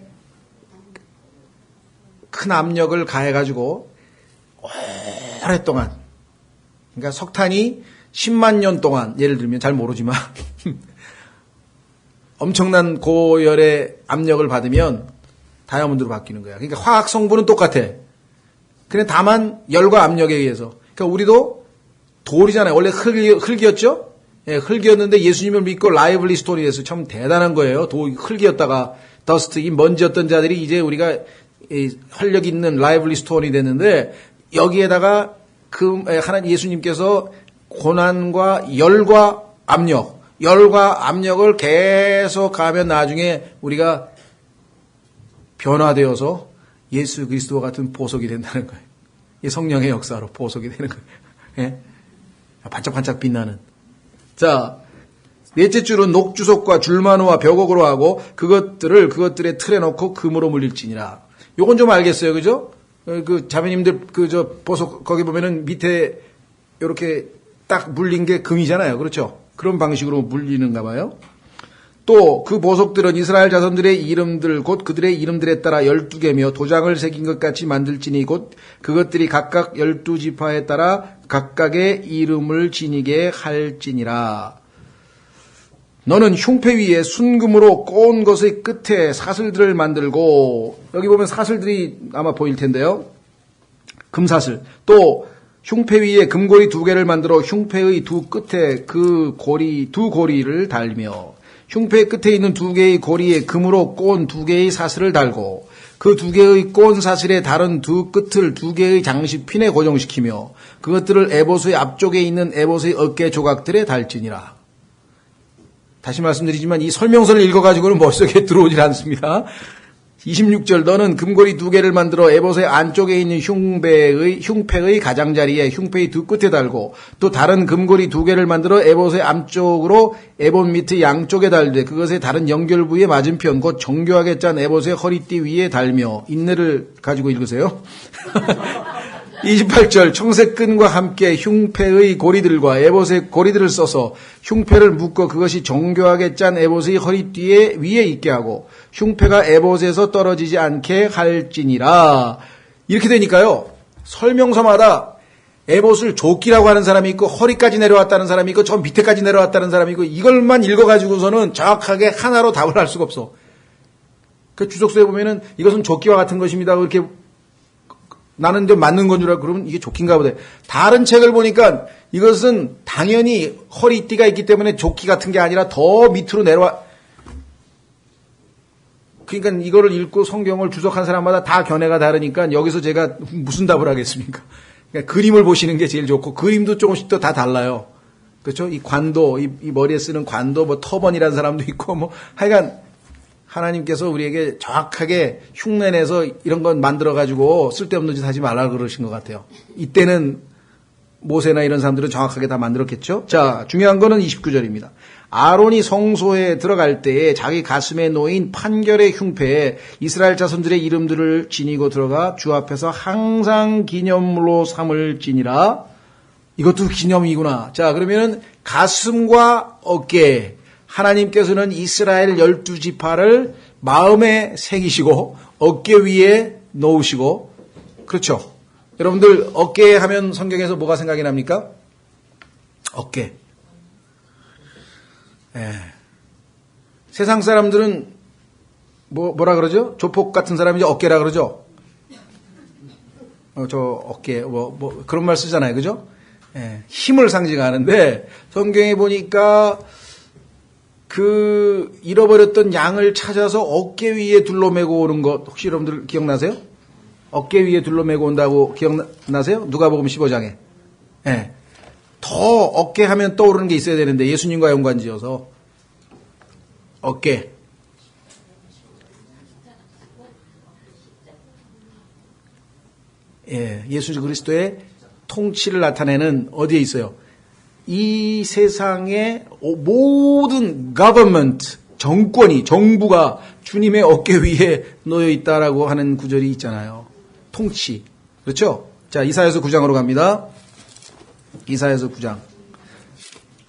큰 압력을 가해가지고 오랫동안, 그러니까 석탄이 10만 년 동안, 예를 들면 잘 모르지만 엄청난 고열의 압력을 받으면 다이아몬드로 바뀌는 거야. 그러니까 화학 성분은 똑같아. 그냥 다만 열과 압력에 의해서. 그러니까 우리도 돌이잖아요. 원래 흙이었죠? 예, 흙이었는데 예수님을 믿고 라이블리 스톤이 됐어요. 참 대단한 거예요. 흙이었다가 더스트, 이 먼지였던 자들이 이제 우리가 활력 있는 라이블리 스톤이 됐는데 여기에다가 하나님 예수님께서 고난과 열과 압력을 계속 가면 나중에 우리가 변화되어서 예수 그리스도와 같은 보석이 된다는 거예요. 이 성령의 역사로 보석이 되는 거예요. 예? 반짝반짝 빛나는. 자, 넷째 줄은 녹주석과 줄만호와 벽옥으로 하고 그것들의 틀에 넣고 금으로 물릴지니라. 요건 좀 알겠어요, 그죠? 그 자매님들 보석 거기 보면은 밑에 이렇게 딱 물린 게 금이잖아요, 그렇죠? 그런 방식으로 물리는가 봐요. 또 그 보석들은 이스라엘 자손들의 이름들 곧 그들의 이름들에 따라 12개며 도장을 새긴 것 같이 만들지니 곧 그것들이 각각 12지파에 따라 각각의 이름을 지니게 할지니라. 너는 흉패 위에 순금으로 꼬은 것의 끝에 사슬들을 만들고, 여기 보면 사슬들이 아마 보일 텐데요. 금사슬. 또 흉패 위에 금고리 2개를 만들어 흉패의 두 끝에 두 고리를 달며 흉패 끝에 있는 2개의 고리에 금으로 꼬은 2개의 사슬을 달고 그 2개의 꼬은 사슬의 다른 두 끝을 2개의 장식핀에 고정시키며 그것들을 에봇의 앞쪽에 있는 에봇의 어깨 조각들에 달지니라. 다시 말씀드리지만 이 설명서를 읽어가지고는 머릿속에 들어오질 않습니다. 26절 너는 금고리 2개를 만들어 에봇의 안쪽에 있는 흉패의 가장자리에 흉패의 두 끝에 달고 또 다른 금고리 2개를 만들어 에봇의 앞쪽으로 에봇 밑의 양쪽에 달되 그것의 다른 연결 부위의 맞은편 곧 정교하게 짠 에봇의 허리띠 위에 달며 인내를 가지고 읽으세요. 28절 청색끈과 함께 흉패의 고리들과 에봇의 고리들을 써서 흉패를 묶어 그것이 정교하게 짠 에봇의 허리띠에 위에 있게 하고 흉패가 에봇에서 떨어지지 않게 할지니라. 이렇게 되니까요, 설명서마다 에봇을 조끼라고 하는 사람이 있고 허리까지 내려왔다는 사람이 있고 저 밑에까지 내려왔다는 사람이 있고 이걸만 읽어가지고서는 정확하게 하나로 답을 할 수가 없어. 그 주석서에 보면은 이것은 조끼와 같은 것입니다. 이렇게 나는 이제 맞는 건 줄 알고 그러면 이게 조끼인가 보다. 다른 책을 보니까 이것은 당연히 허리띠가 있기 때문에 조끼 같은 게 아니라 더 밑으로 내려와. 그러니까 이거를 읽고 성경을 주석한 사람마다 다 견해가 다르니까 여기서 제가 무슨 답을 하겠습니까? 그러니까 그림을 보시는 게 제일 좋고, 그림도 조금씩 또 다 달라요. 그렇죠? 이 관도, 이 머리에 쓰는 관도, 뭐 터번이라는 사람도 있고, 뭐 하여간 하나님께서 우리에게 정확하게 흉내내서 이런 건 만들어가지고 쓸데없는 짓 하지 말라 그러신 것 같아요. 이때는 모세나 이런 사람들은 정확하게 다 만들었겠죠? 자, 중요한 거는 29절입니다. 아론이 성소에 들어갈 때에 자기 가슴에 놓인 판결의 흉패에 이스라엘 자손들의 이름들을 지니고 들어가 주 앞에서 항상 기념으로 삼을지니라. 이것도 기념이구나. 자, 그러면은 가슴과 어깨, 하나님께서는 이스라엘 12지파를 마음에 새기시고 어깨 위에 놓으시고, 그렇죠? 여러분들 어깨 하면 성경에서 뭐가 생각이 납니까? 어깨. 예. 세상 사람들은 뭐라 그러죠? 조폭 같은 사람이 어깨라 그러죠? 저 어깨 뭐 그런 말 쓰잖아요. 그죠? 예. 힘을 상징하는데 성경에 보니까 그 잃어버렸던 양을 찾아서 어깨 위에 둘러매고 오는 것 혹시 여러분들 기억나세요? 어깨 위에 둘러매고 온다고 기억나세요? 누가복음 15장에. 예. 더 어깨 하면 떠오르는 게 있어야 되는데 예수님과 연관지어서 어깨. 예, 예수 그리스도의 통치를 나타내는 어디에 있어요? 이 세상의 모든 government, 정부가 주님의 어깨 위에 놓여 있다라고 하는 구절이 있잖아요. 통치. 그렇죠? 자, 이사야서 9장으로 갑니다. 이사야서 9장.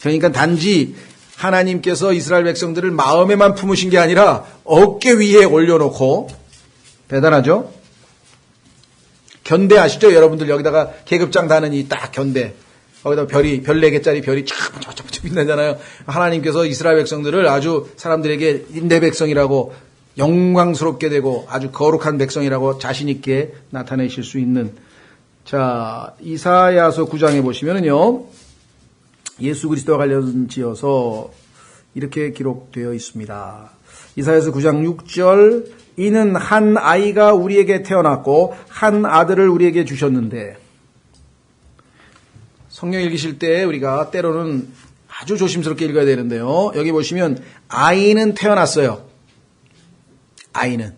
그러니까 단지 하나님께서 이스라엘 백성들을 마음에만 품으신 게 아니라 어깨 위에 올려놓고, 대단하죠? 견대 아시죠? 여러분들 여기다가 계급장 다는 이 딱 견대. 거기다 별 4개짜리 별이 쫙 빛나잖아요. 하나님께서 이스라엘 백성들을 아주 사람들에게 내 백성이라고 영광스럽게 되고 아주 거룩한 백성이라고 자신있게 나타내실 수 있는. 자, 이사야서 9장에 보시면은요, 예수 그리스도와 관련지어서 이렇게 기록되어 있습니다. 이사야서 9장 6절, 이는 한 아이가 우리에게 태어났고 한 아들을 우리에게 주셨는데. 성경 읽으실 때 우리가 때로는 아주 조심스럽게 읽어야 되는데요. 여기 보시면 아이는 태어났어요. 아이는.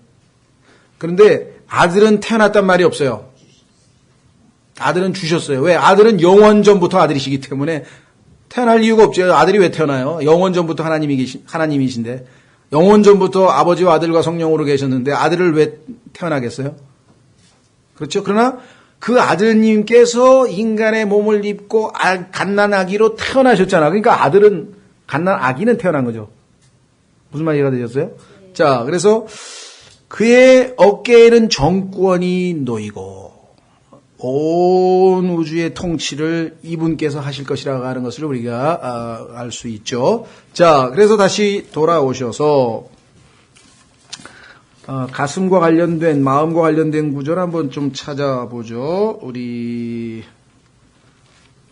그런데 아들은 태어났단 말이 없어요. 아들은 주셨어요. 왜? 아들은 영원 전부터 아들이시기 때문에 태어날 이유가 없죠. 아들이 왜 태어나요? 영원 전부터 하나님이신데, 영원 전부터 아버지와 아들과 성령으로 계셨는데 아들을 왜 태어나겠어요? 그렇죠? 그러나 그 아드님께서 인간의 몸을 입고 갓난아기로 태어나셨잖아. 그러니까 아들은, 갓난아기는 태어난 거죠. 무슨 말이 이해가 되셨어요? 자, 그래서 그의 어깨에는 정권이 놓이고 온 우주의 통치를 이분께서 하실 것이라고 하는 것을 우리가 알 수 있죠. 자, 그래서 다시 돌아오셔서 가슴과 관련된, 마음과 관련된 구절 한번 좀 찾아보죠. 우리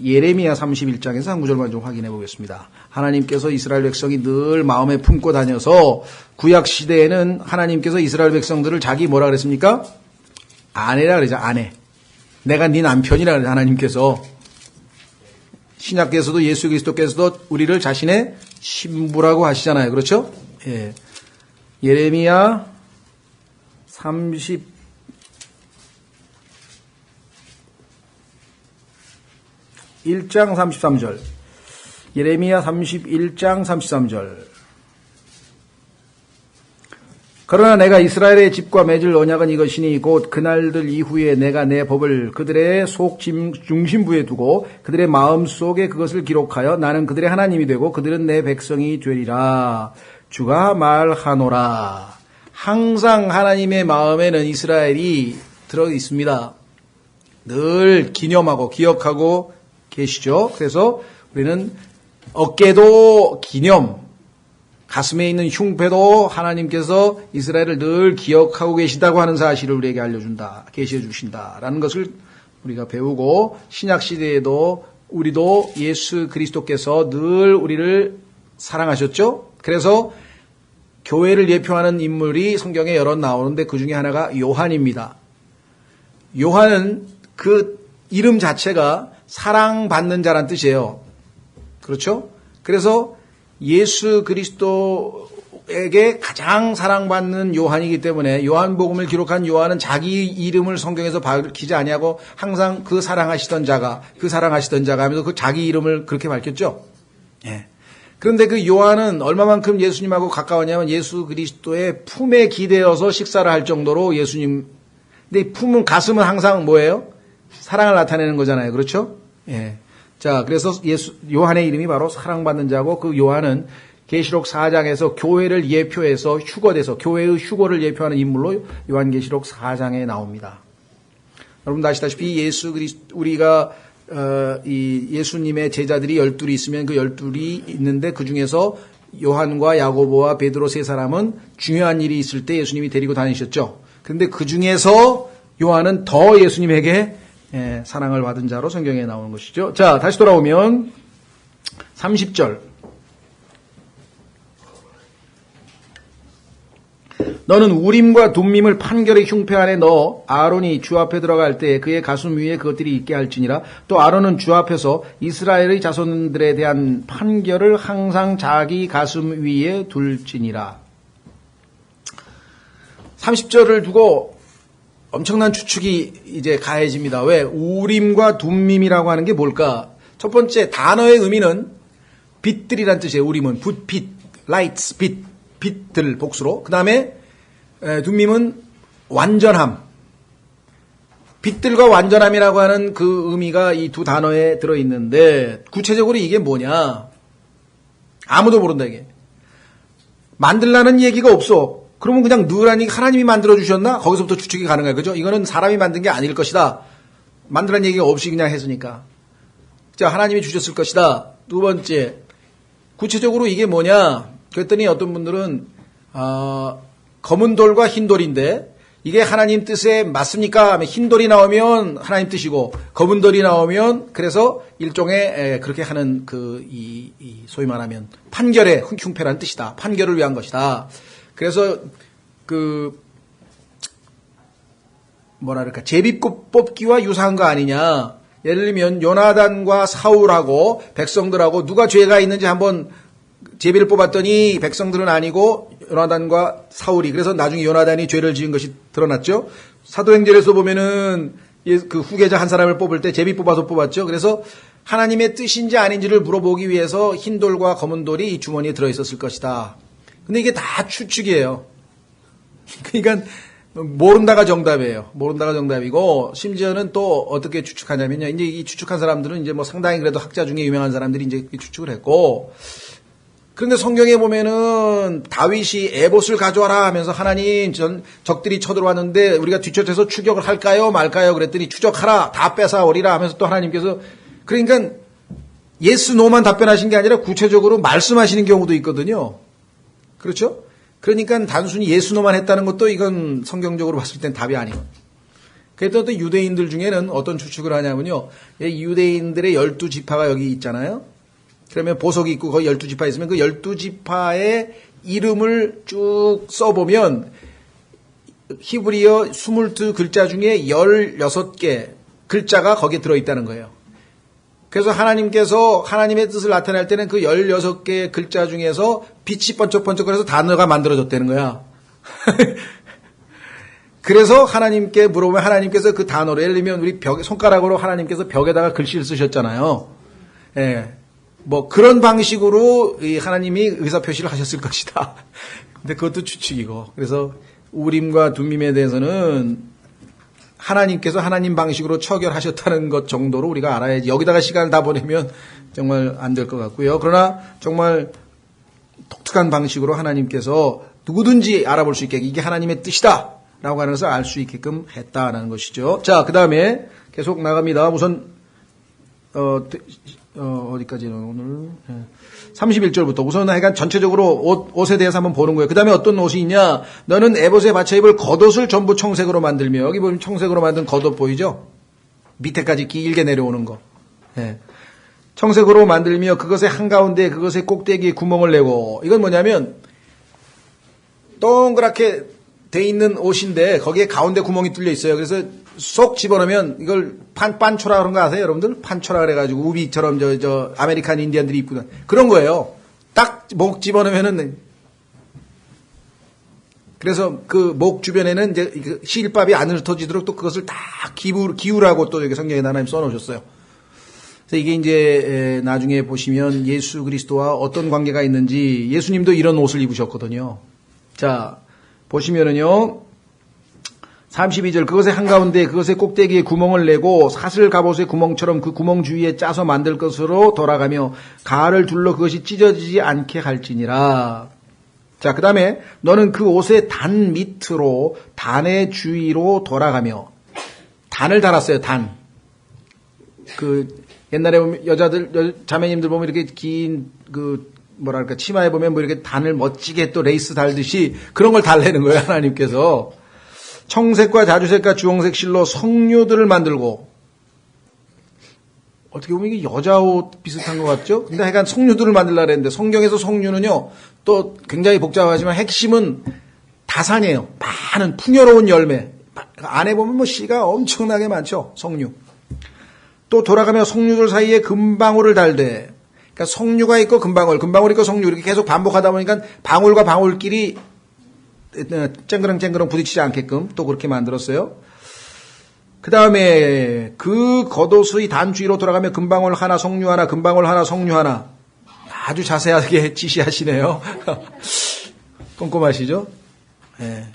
예레미야 31장에서 한 구절만 좀 확인해 보겠습니다. 하나님께서 이스라엘 백성이 늘 마음에 품고 다녀서 구약 시대에는 하나님께서 이스라엘 백성들을 자기 뭐라 그랬습니까? 아내라 그러죠. 아내. 내가 네 남편이라 그래요. 하나님께서. 신약께서도 예수 그리스도께서도 우리를 자신의 신부라고 하시잖아요. 그렇죠? 예. 예레미야 31장 33절. 예레미야 31장 33절. 그러나 내가 이스라엘의 집과 맺을 언약은 이것이니 곧 그날들 이후에 내가 내 법을 그들의 속 중심부에 두고 그들의 마음 속에 그것을 기록하여 나는 그들의 하나님이 되고 그들은 내 백성이 되리라. 주가 말하노라. 항상 하나님의 마음에는 이스라엘이 들어 있습니다. 늘 기념하고 기억하고 계시죠. 그래서 우리는 어깨도 기념, 가슴에 있는 흉패도 하나님께서 이스라엘을 늘 기억하고 계시다고 하는 사실을 우리에게 알려준다, 계시해 주신다라는 것을 우리가 배우고, 신약 시대에도 우리도 예수 그리스도께서 늘 우리를 사랑하셨죠. 그래서 교회를 예표하는 인물이 성경에 여러 나오는데 그 중에 하나가 요한입니다. 요한은 그 이름 자체가 사랑받는 자란 뜻이에요. 그렇죠? 그래서 예수 그리스도에게 가장 사랑받는 요한이기 때문에 요한복음을 기록한 요한은 자기 이름을 성경에서 밝히지 아니하고 항상 그 사랑하시던 자가 하면서 그 자기 이름을 그렇게 밝혔죠. 예. 그런데 그 요한은 얼마만큼 예수님하고 가까웠냐면 예수 그리스도의 품에 기대어서 식사를 할 정도로 예수님, 근데 품은 가슴은 항상 뭐예요? 사랑을 나타내는 거잖아요. 그렇죠? 예. 자, 그래서 요한의 이름이 바로 사랑받는 자고 그 요한은 계시록 4장에서 교회를 예표해서 휴거돼서 교회의 휴거를 예표하는 인물로 요한계시록 4장에 나옵니다. 여러분 아시다시피 우리가 이 예수님의 제자들이 12이 있으면 그 12이 있는데 그 중에서 요한과 야고보와 베드로 세 사람은 중요한 일이 있을 때 예수님이 데리고 다니셨죠. 그런데 그 중에서 요한은 더 예수님에게 사랑을 받은 자로 성경에 나오는 것이죠. 자, 다시 돌아오면 30절. 너는 우림과 둠밈을 판결의 흉패 안에 넣어 아론이 주 앞에 들어갈 때 그의 가슴 위에 그것들이 있게 할지니라. 또 아론은 주 앞에서 이스라엘의 자손들에 대한 판결을 항상 자기 가슴 위에 둘지니라. 30절을 두고 엄청난 추측이 이제 가해집니다. 왜? 우림과 둠밈이라고 하는 게 뭘까? 첫 번째 단어의 의미는 빛들이란 뜻이에요. 우림은 빛, lights, 빛들 복수로. 그 다음에 둠밈은 완전함. 빛들과 완전함이라고 하는 그 의미가 이 두 단어에 들어있는데 구체적으로 이게 뭐냐? 아무도 모른다 이게. 만들라는 얘기가 없어. 그러면 그냥 누라니 하나님이 만들어주셨나? 거기서부터 추측이 가능해요. 그죠? 이거는 사람이 만든 게 아닐 것이다. 만들라는 얘기가 없이 그냥 했으니까. 자, 하나님이 주셨을 것이다. 두 번째, 구체적으로 이게 뭐냐? 그랬더니 어떤 분들은 검은 돌과 흰 돌인데 이게 하나님 뜻에 맞습니까? 흰 돌이 나오면 하나님 뜻이고 검은 돌이 나오면 그래서 일종의 그렇게 하는 소위 말하면 판결의 흉패라는 뜻이다. 판결을 위한 것이다. 그래서 제비뽑기와 유사한 거 아니냐. 예를 들면 요나단과 사울하고 백성들하고 누가 죄가 있는지 한번 제비를 뽑았더니 백성들은 아니고 요나단과 사울이. 그래서 나중에 요나단이 죄를 지은 것이 드러났죠. 사도행전에서 보면은 그 후계자 한 사람을 뽑을 때 제비 뽑아서 뽑았죠. 그래서 하나님의 뜻인지 아닌지를 물어보기 위해서 흰 돌과 검은 돌이 이 주머니에 들어있었을 것이다. 근데 이게 다 추측이에요. 그러니까 모른다가 정답이에요. 모른다가 정답이고 심지어는 또 어떻게 추측하냐면요. 이제 이 추측한 사람들은 이제 뭐 상당히 그래도 학자 중에 유명한 사람들이 이제 추측을 했고, 그런데 성경에 보면은 다윗이 에봇을 가져와라 하면서 하나님 적들이 쳐들어왔는데 우리가 뒤쫓아서 추격을 할까요 말까요? 그랬더니 추적하라 다 뺏어오리라 하면서 또 하나님께서, 그러니까 예스 노만 답변하신 게 아니라 구체적으로 말씀하시는 경우도 있거든요. 그렇죠? 그러니까 단순히 예수노만 했다는 것도 이건 성경적으로 봤을 땐 답이 아니에요. 그래도 또 유대인들 중에는 어떤 추측을 하냐면요. 유대인들의 12지파가 여기 있잖아요. 그러면 보석이 있고 거기 12지파 있으면 그 12지파의 이름을 쭉 써보면 히브리어 22글자 중에 16개 글자가 거기에 들어있다는 거예요. 그래서 하나님께서 하나님의 뜻을 나타낼 때는 그 16개의 글자 중에서 빛이 번쩍번쩍거려서 단어가 만들어졌다는 거야. 그래서 하나님께 물어보면 하나님께서 그 단어를, 예를 들면 우리 손가락으로 하나님께서 벽에다가 글씨를 쓰셨잖아요. 예. 뭐 그런 방식으로 이 하나님이 의사표시를 하셨을 것이다. 근데 그것도 추측이고. 그래서 우림과 둠밈에 대해서는 하나님께서 하나님 방식으로 처결하셨다는 것 정도로 우리가 알아야지. 여기다가 시간을 다 보내면 정말 안 될 것 같고요. 그러나 정말 독특한 방식으로 하나님께서 누구든지 알아볼 수 있게 이게 하나님의 뜻이다 라고 하는 것을 알 수 있게끔 했다라는 것이죠. 자, 그 다음에 계속 나갑니다. 우선 어디까지는 오늘 31절부터 우선 하여간 전체적으로 옷에 대해서 한번 보는 거예요. 그 다음에 어떤 옷이 있냐. 너는 에봇에 받쳐 입을 겉옷을 전부 청색으로 만들며, 여기 보면 청색으로 만든 겉옷 보이죠? 밑에까지 길게 내려오는 거. 네. 청색으로 만들며 그것의 한가운데 그것의 꼭대기에 구멍을 내고, 이건 뭐냐면 동그랗게 돼 있는 옷인데 거기에 가운데 구멍이 뚫려 있어요. 그래서 쏙 집어넣으면 이걸 판초라 그런 거 아세요, 여러분들? 판초라 그래가지고 우비처럼 저 아메리칸 인디언들이 입고 그런 거예요. 딱 목 집어넣으면은 그래서 그 목 주변에는 이제 실밥이 안 흩어지도록 또 그것을 다 기우라고 또 여기 성경에 하나님 써놓으셨어요. 그래서 이게 이제 나중에 보시면 예수 그리스도와 어떤 관계가 있는지 예수님도 이런 옷을 입으셨거든요. 자, 보시면은요. 32절 그것의 한가운데 그것의 꼭대기에 구멍을 내고 사슬 갑옷의 구멍처럼 그 구멍 주위에 짜서 만들 것으로 돌아가며 가를 둘러 그것이 찢어지지 않게 할지니라. 자, 그 다음에 너는 그 옷의 단 밑으로 단의 주위로 돌아가며 단을 달았어요. 단. 그 옛날에 보면 여자들 자매님들 보면 이렇게 긴 뭐랄까 치마에 보면 뭐 이렇게 단을 멋지게 또 레이스 달듯이 그런 걸 달래는 거예요. 하나님께서. 청색과 자주색과 주홍색 실로 성류들을 만들고 어떻게 보면 이게 여자 옷 비슷한 것 같죠? 근데 하여간 성류들을 만들려고 했는데 성경에서 성류는요 또 굉장히 복잡하지만 핵심은 다산이에요. 많은 풍요로운 열매. 안에 보면 뭐 씨가 엄청나게 많죠. 성류. 또 돌아가며 성류들 사이에 금방울을 달되 그러니까 성류가 있고 금방울 있고 성류 이렇게 계속 반복하다 보니까 방울과 방울끼리 쨍그랑 부딪히지 않게끔 또 그렇게 만들었어요. 그 다음에 그 겉옷의 단 주위로 돌아가며 금방울 하나 성류 하나 금방울 하나 성류 하나 아주 자세하게 지시하시네요. 꼼꼼하시죠? 네.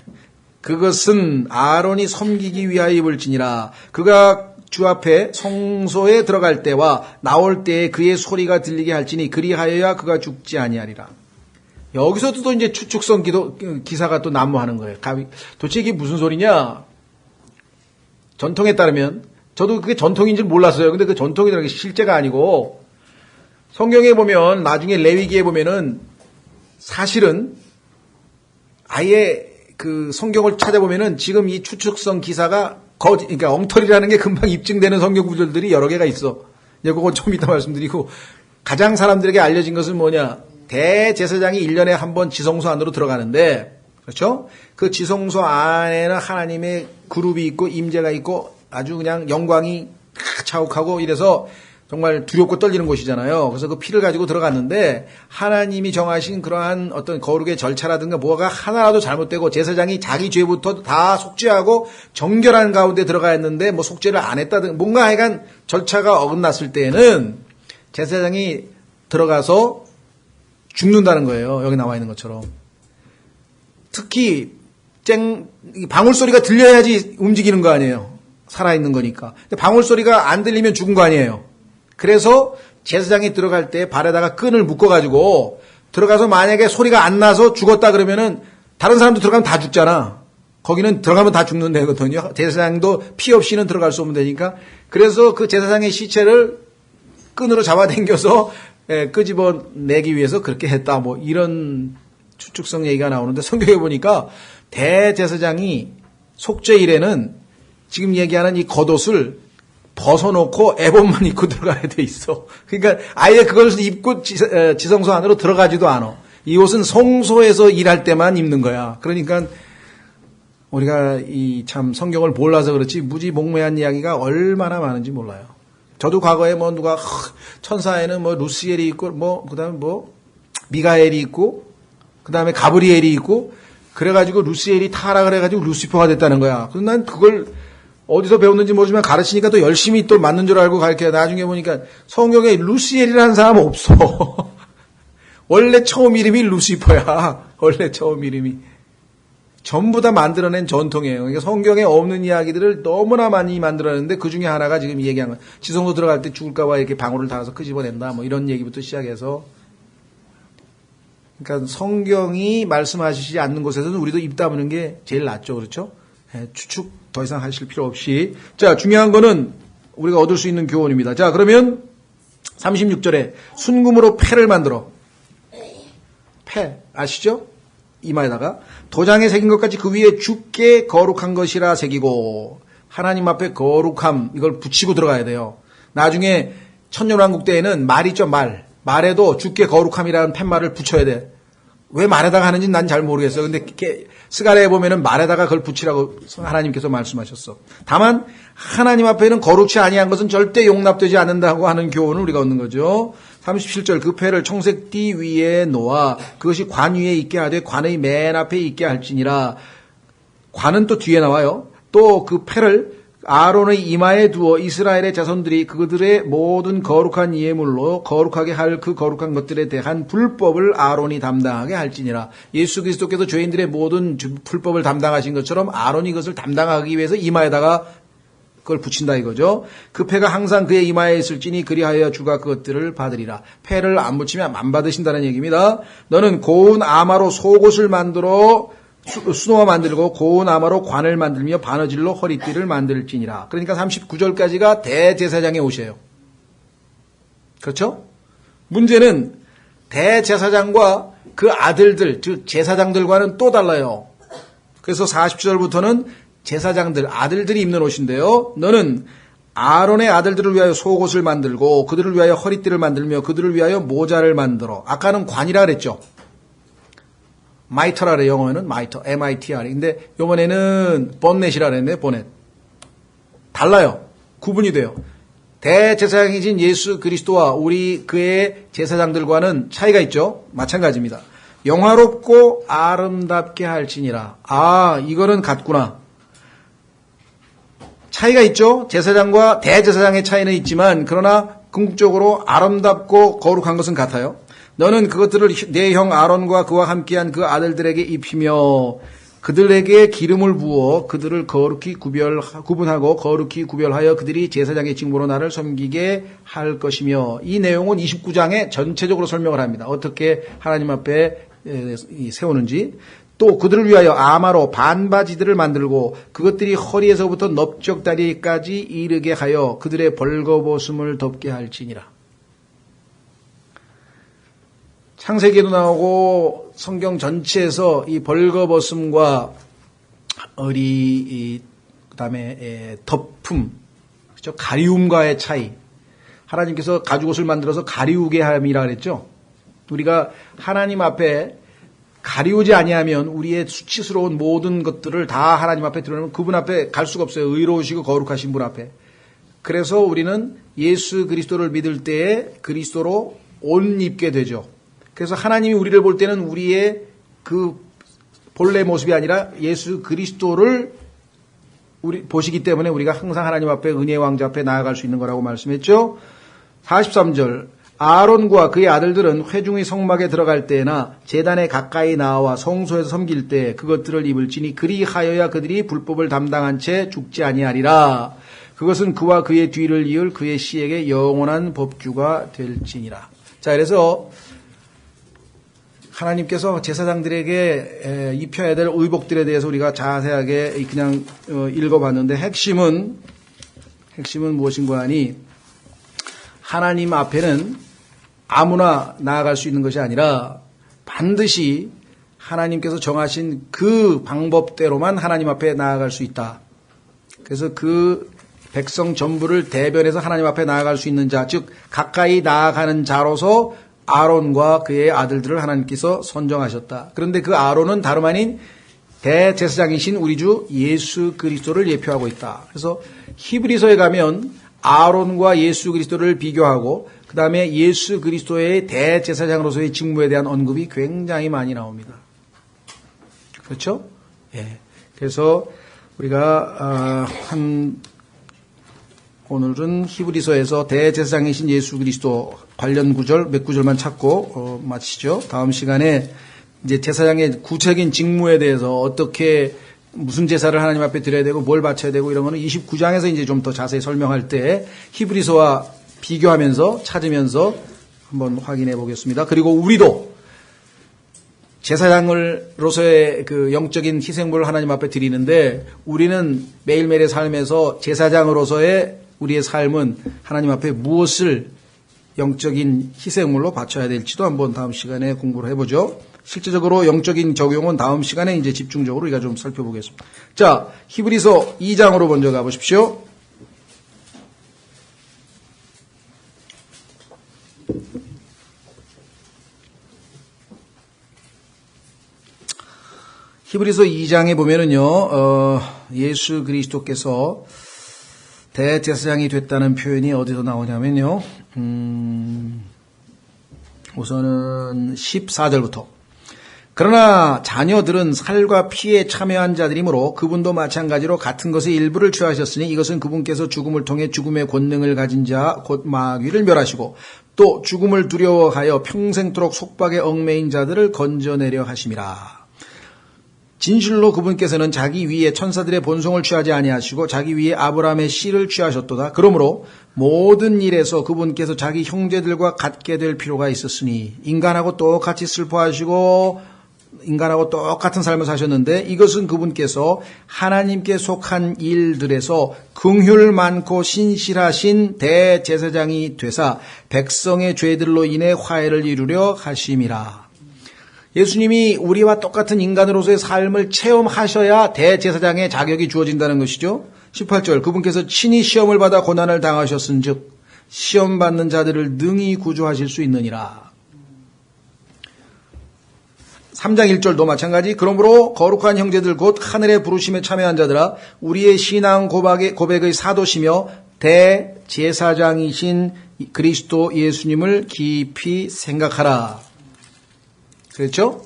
그것은 아론이 섬기기 위하여 입을지니라. 그가 주 앞에 성소에 들어갈 때와 나올 때에 그의 소리가 들리게 할지니 그리하여야 그가 죽지 아니하리라. 여기서도 또 이제 추측성 기사가 또 난무하는 거예요. 도대체 이게 무슨 소리냐? 전통에 따르면, 저도 그게 전통인 줄 몰랐어요. 근데 그 전통이라는 게 실제가 아니고, 성경에 보면, 나중에 레위기에 보면은, 사실은, 아예 그 성경을 찾아보면은 지금 이 추측성 기사가 그러니까 엉터리라는 게 금방 입증되는 성경 구절들이 여러 개가 있어. 이제 그거 좀 이따 말씀드리고, 가장 사람들에게 알려진 것은 뭐냐? 대제사장이 1년에 한 번 지성소 안으로 들어가는데 그렇죠? 그 지성소 안에는 하나님의 그룹이 있고 임재가 있고 아주 그냥 영광이 차욱하고 이래서 정말 두렵고 떨리는 곳이잖아요. 그래서 그 피를 가지고 들어갔는데 하나님이 정하신 그러한 어떤 거룩의 절차라든가 뭐가 하나라도 잘못되고 제사장이 자기 죄부터 다 속죄하고 정결한 가운데 들어가 있는데 뭐 속죄를 안 했다든 뭔가 하여간 절차가 어긋났을 때에는 제사장이 들어가서 죽는다는 거예요. 여기 나와 있는 것처럼. 특히 방울 소리가 들려야지 움직이는 거 아니에요. 살아있는 거니까. 근데 방울 소리가 안 들리면 죽은 거 아니에요. 그래서 제사장이 들어갈 때 발에다가 끈을 묶어가지고 들어가서 만약에 소리가 안 나서 죽었다 그러면은 다른 사람도 들어가면 다 죽잖아. 거기는 들어가면 다 죽는 데거든요. 제사장도 피 없이는 들어갈 수 없는 데니까. 그래서 그 제사장의 시체를 끈으로 잡아당겨서 끄집어내기 위해서 그렇게 했다. 뭐 이런 추측성 얘기가 나오는데 성경에 보니까 대제사장이 속죄일에는 지금 얘기하는 이 겉옷을 벗어놓고 에봇만 입고 들어가야 돼 있어. 그러니까 아예 그걸 입고 지성소 안으로 들어가지도 않아. 이 옷은 성소에서 일할 때만 입는 거야. 그러니까 우리가 이 참 성경을 몰라서 그렇지 무지몽매한 이야기가 얼마나 많은지 몰라요. 저도 과거에 뭐 누가 천사에는 뭐 루시엘이 있고 뭐 그다음에 뭐 미가엘이 있고 그다음에 가브리엘이 있고 그래가지고 루시엘이 타락을 해가지고 루시퍼가 됐다는 거야. 그래서 난 그걸 어디서 배웠는지 모르지만 가르치니까 또 열심히 또 맞는 줄 알고 가르쳐요. 나중에 보니까 성경에 루시엘이라는 사람 없어. 원래 처음 이름이 루시퍼야. 원래 처음 이름이. 전부 다 만들어낸 전통이에요. 그러니까 성경에 없는 이야기들을 너무나 많이 만들어냈는데 그 중에 하나가 지금 얘기한 거. 지성소 들어갈 때 죽을까봐 이렇게 방울을 달아서 끄집어낸다. 뭐 이런 얘기부터 시작해서. 그러니까 성경이 말씀하시지 않는 곳에서는 우리도 입 다무는 게 제일 낫죠. 그렇죠? 네, 추측 더 이상 하실 필요 없이. 자, 중요한 거는 우리가 얻을 수 있는 교훈입니다. 자, 그러면 36절에 순금으로 패를 만들어. 패 아시죠? 이마에다가 도장에 새긴 것까지 그 위에 주께 거룩한 것이라 새기고 하나님 앞에 거룩함 이걸 붙이고 들어가야 돼요. 나중에 천년왕국 때에는 말 있죠. 말에도 주께 거룩함이라는 팻말을 붙여야 돼. 왜 말에다가 하는지 난 잘 모르겠어요. 근데 스가랴에 보면은 말에다가 그걸 붙이라고 하나님께서 말씀하셨어. 다만 하나님 앞에는 거룩치 아니한 것은 절대 용납되지 않는다고 하는 교훈을 우리가 얻는 거죠. 37절 그 패를 청색띠 위에 놓아 그것이 관 위에 있게 하되 관의 맨 앞에 있게 할지니라. 관은 또 뒤에 나와요. 또 그 패를 아론의 이마에 두어 이스라엘의 자손들이 그들의 모든 거룩한 예물로 거룩하게 할 그 거룩한 것들에 대한 불법을 아론이 담당하게 할지니라. 예수 그리스도께서 죄인들의 모든 불법을 담당하신 것처럼 아론이 그것을 담당하기 위해서 이마에다가 그걸 붙인다 이거죠. 그 패가 항상 그의 이마에 있을지니 그리하여 주가 그것들을 받으리라. 패를 안 붙이면 안 받으신다는 얘기입니다. 너는 고운 아마로 속옷을 만들어 수노와 만들고 고운 아마로 관을 만들며 바느질로 허리띠를 만들지니라. 그러니까 39절까지가 대제사장의 옷이에요. 그렇죠? 문제는 대제사장과 그 아들들, 즉 제사장들과는 또 달라요. 그래서 40절부터는 제사장들, 아들들이 입는 옷인데요. 너는 아론의 아들들을 위하여 속옷을 만들고 그들을 위하여 허리띠를 만들며 그들을 위하여 모자를 만들어. 아까는 관이라 그랬죠. 마이터라 그래. 영어에는 마이터, M-I-T-R. 근데 이번에는 번넷이라 그랬네. 번넷. 달라요. 구분이 돼요. 대제사장이신 예수 그리스도와 우리 그의 제사장들과는 차이가 있죠. 마찬가지입니다. 영화롭고 아름답게 할지니라. 아, 이거는 같구나. 차이가 있죠. 제사장과 대제사장의 차이는 있지만 그러나 궁극적으로 아름답고 거룩한 것은 같아요. 너는 그것들을 내 형 아론과 그와 함께한 그 아들들에게 입히며 그들에게 기름을 부어 그들을 거룩히 구분하고 거룩히 구별하여 그들이 제사장의 직무로 나를 섬기게 할 것이며. 이 내용은 29장에 전체적으로 설명을 합니다. 어떻게 하나님 앞에 세우는지. 또 그들을 위하여 아마로 반바지들을 만들고 그것들이 허리에서부터 넓적다리까지 이르게 하여 그들의 벌거벗음을 덮게 할지니라. 창세기에도 나오고 성경 전체에서 이 벌거벗음과 그다음에 덮음, 그렇죠? 가리움과의 차이. 하나님께서 가죽옷을 만들어서 가리우게 함이라 그랬죠. 우리가 하나님 앞에 가리우지 아니하면 우리의 수치스러운 모든 것들을 다 하나님 앞에 드러내면 그분 앞에 갈 수가 없어요. 의로우시고 거룩하신 분 앞에. 그래서 우리는 예수 그리스도를 믿을 때에 그리스도로 옷 입게 되죠. 그래서 하나님이 우리를 볼 때는 우리의 그 본래 모습이 아니라 예수 그리스도를 우리 보시기 때문에 우리가 항상 하나님 앞에 은혜의 왕자 앞에 나아갈 수 있는 거라고 말씀했죠. 43절 아론과 그의 아들들은 회중의 성막에 들어갈 때나 제단에 가까이 나와 성소에서 섬길 때 그것들을 입을지니 그리하여야 그들이 불법을 담당한 채 죽지 아니하리라. 그것은 그와 그의 뒤를 이을 그의 씨에게 영원한 법규가 될지니라. 자, 그래서 하나님께서 제사장들에게 입혀야 될 의복들에 대해서 우리가 자세하게 그냥 읽어봤는데 핵심은 무엇인가 하니 하나님 앞에는 아무나 나아갈 수 있는 것이 아니라 반드시 하나님께서 정하신 그 방법대로만 하나님 앞에 나아갈 수 있다. 그래서 그 백성 전부를 대변해서 하나님 앞에 나아갈 수 있는 자, 즉 가까이 나아가는 자로서 아론과 그의 아들들을 하나님께서 선정하셨다. 그런데 그 아론은 다름 아닌 대제사장이신 우리 주 예수 그리스도를 예표하고 있다. 그래서 히브리서에 가면 아론과 예수 그리스도를 비교하고 그 다음에 예수 그리스도의 대제사장으로서의 직무에 대한 언급이 굉장히 많이 나옵니다. 그렇죠? 예. 그래서 우리가 오늘은 히브리서에서 대제사장이신 예수 그리스도 관련 구절 몇 구절만 찾고 마치죠. 다음 시간에 이제 제사장의 구체적인 직무에 대해서 어떻게 무슨 제사를 하나님 앞에 드려야 되고 뭘 바쳐야 되고 이런 거는 29장에서 이제 좀 더 자세히 설명할 때 히브리서와 비교하면서 찾으면서 한번 확인해 보겠습니다. 그리고 우리도 제사장으로서의 그 영적인 희생물을 하나님 앞에 드리는데 우리는 매일매일의 삶에서 제사장으로서의 우리의 삶은 하나님 앞에 무엇을 영적인 희생물로 바쳐야 될지도 한번 다음 시간에 공부를 해보죠. 실제적으로 영적인 적용은 다음 시간에 이제 집중적으로 우리가 좀 살펴보겠습니다. 자, 히브리서 2장으로 먼저 가보십시오. 히브리서 2장에 보면은요, 예수 그리스도께서 대제사장이 됐다는 표현이 어디서 나오냐면요, 우선은 14절부터. 그러나 자녀들은 살과 피에 참여한 자들이므로 그분도 마찬가지로 같은 것의 일부를 취하셨으니 이것은 그분께서 죽음을 통해 죽음의 권능을 가진 자 곧 마귀를 멸하시고 또 죽음을 두려워하여 평생토록 속박에 얽매인 자들을 건져내려 하심이라. 진실로 그분께서는 자기 위에 천사들의 본성을 취하지 아니하시고 자기 위에 아브라함의 씨를 취하셨도다. 그러므로 모든 일에서 그분께서 자기 형제들과 같게 될 필요가 있었으니 인간하고 똑같이 슬퍼하시고 인간하고 똑같은 삶을 사셨는데 이것은 그분께서 하나님께 속한 일들에서 긍휼 많고 신실하신 대제사장이 되사 백성의 죄들로 인해 화해를 이루려 하심이라. 예수님이 우리와 똑같은 인간으로서의 삶을 체험하셔야 대제사장의 자격이 주어진다는 것이죠. 18절 그분께서 친히 시험을 받아 고난을 당하셨은즉 시험 받는 자들을 능히 구주하실 수 있느니라. 3장 1절도 마찬가지. 그러므로 거룩한 형제들 곧 하늘의 부르심에 참여한 자들아 우리의 신앙 고백의 사도시며 대제사장이신 그리스도 예수님을 깊이 생각하라. 그렇죠?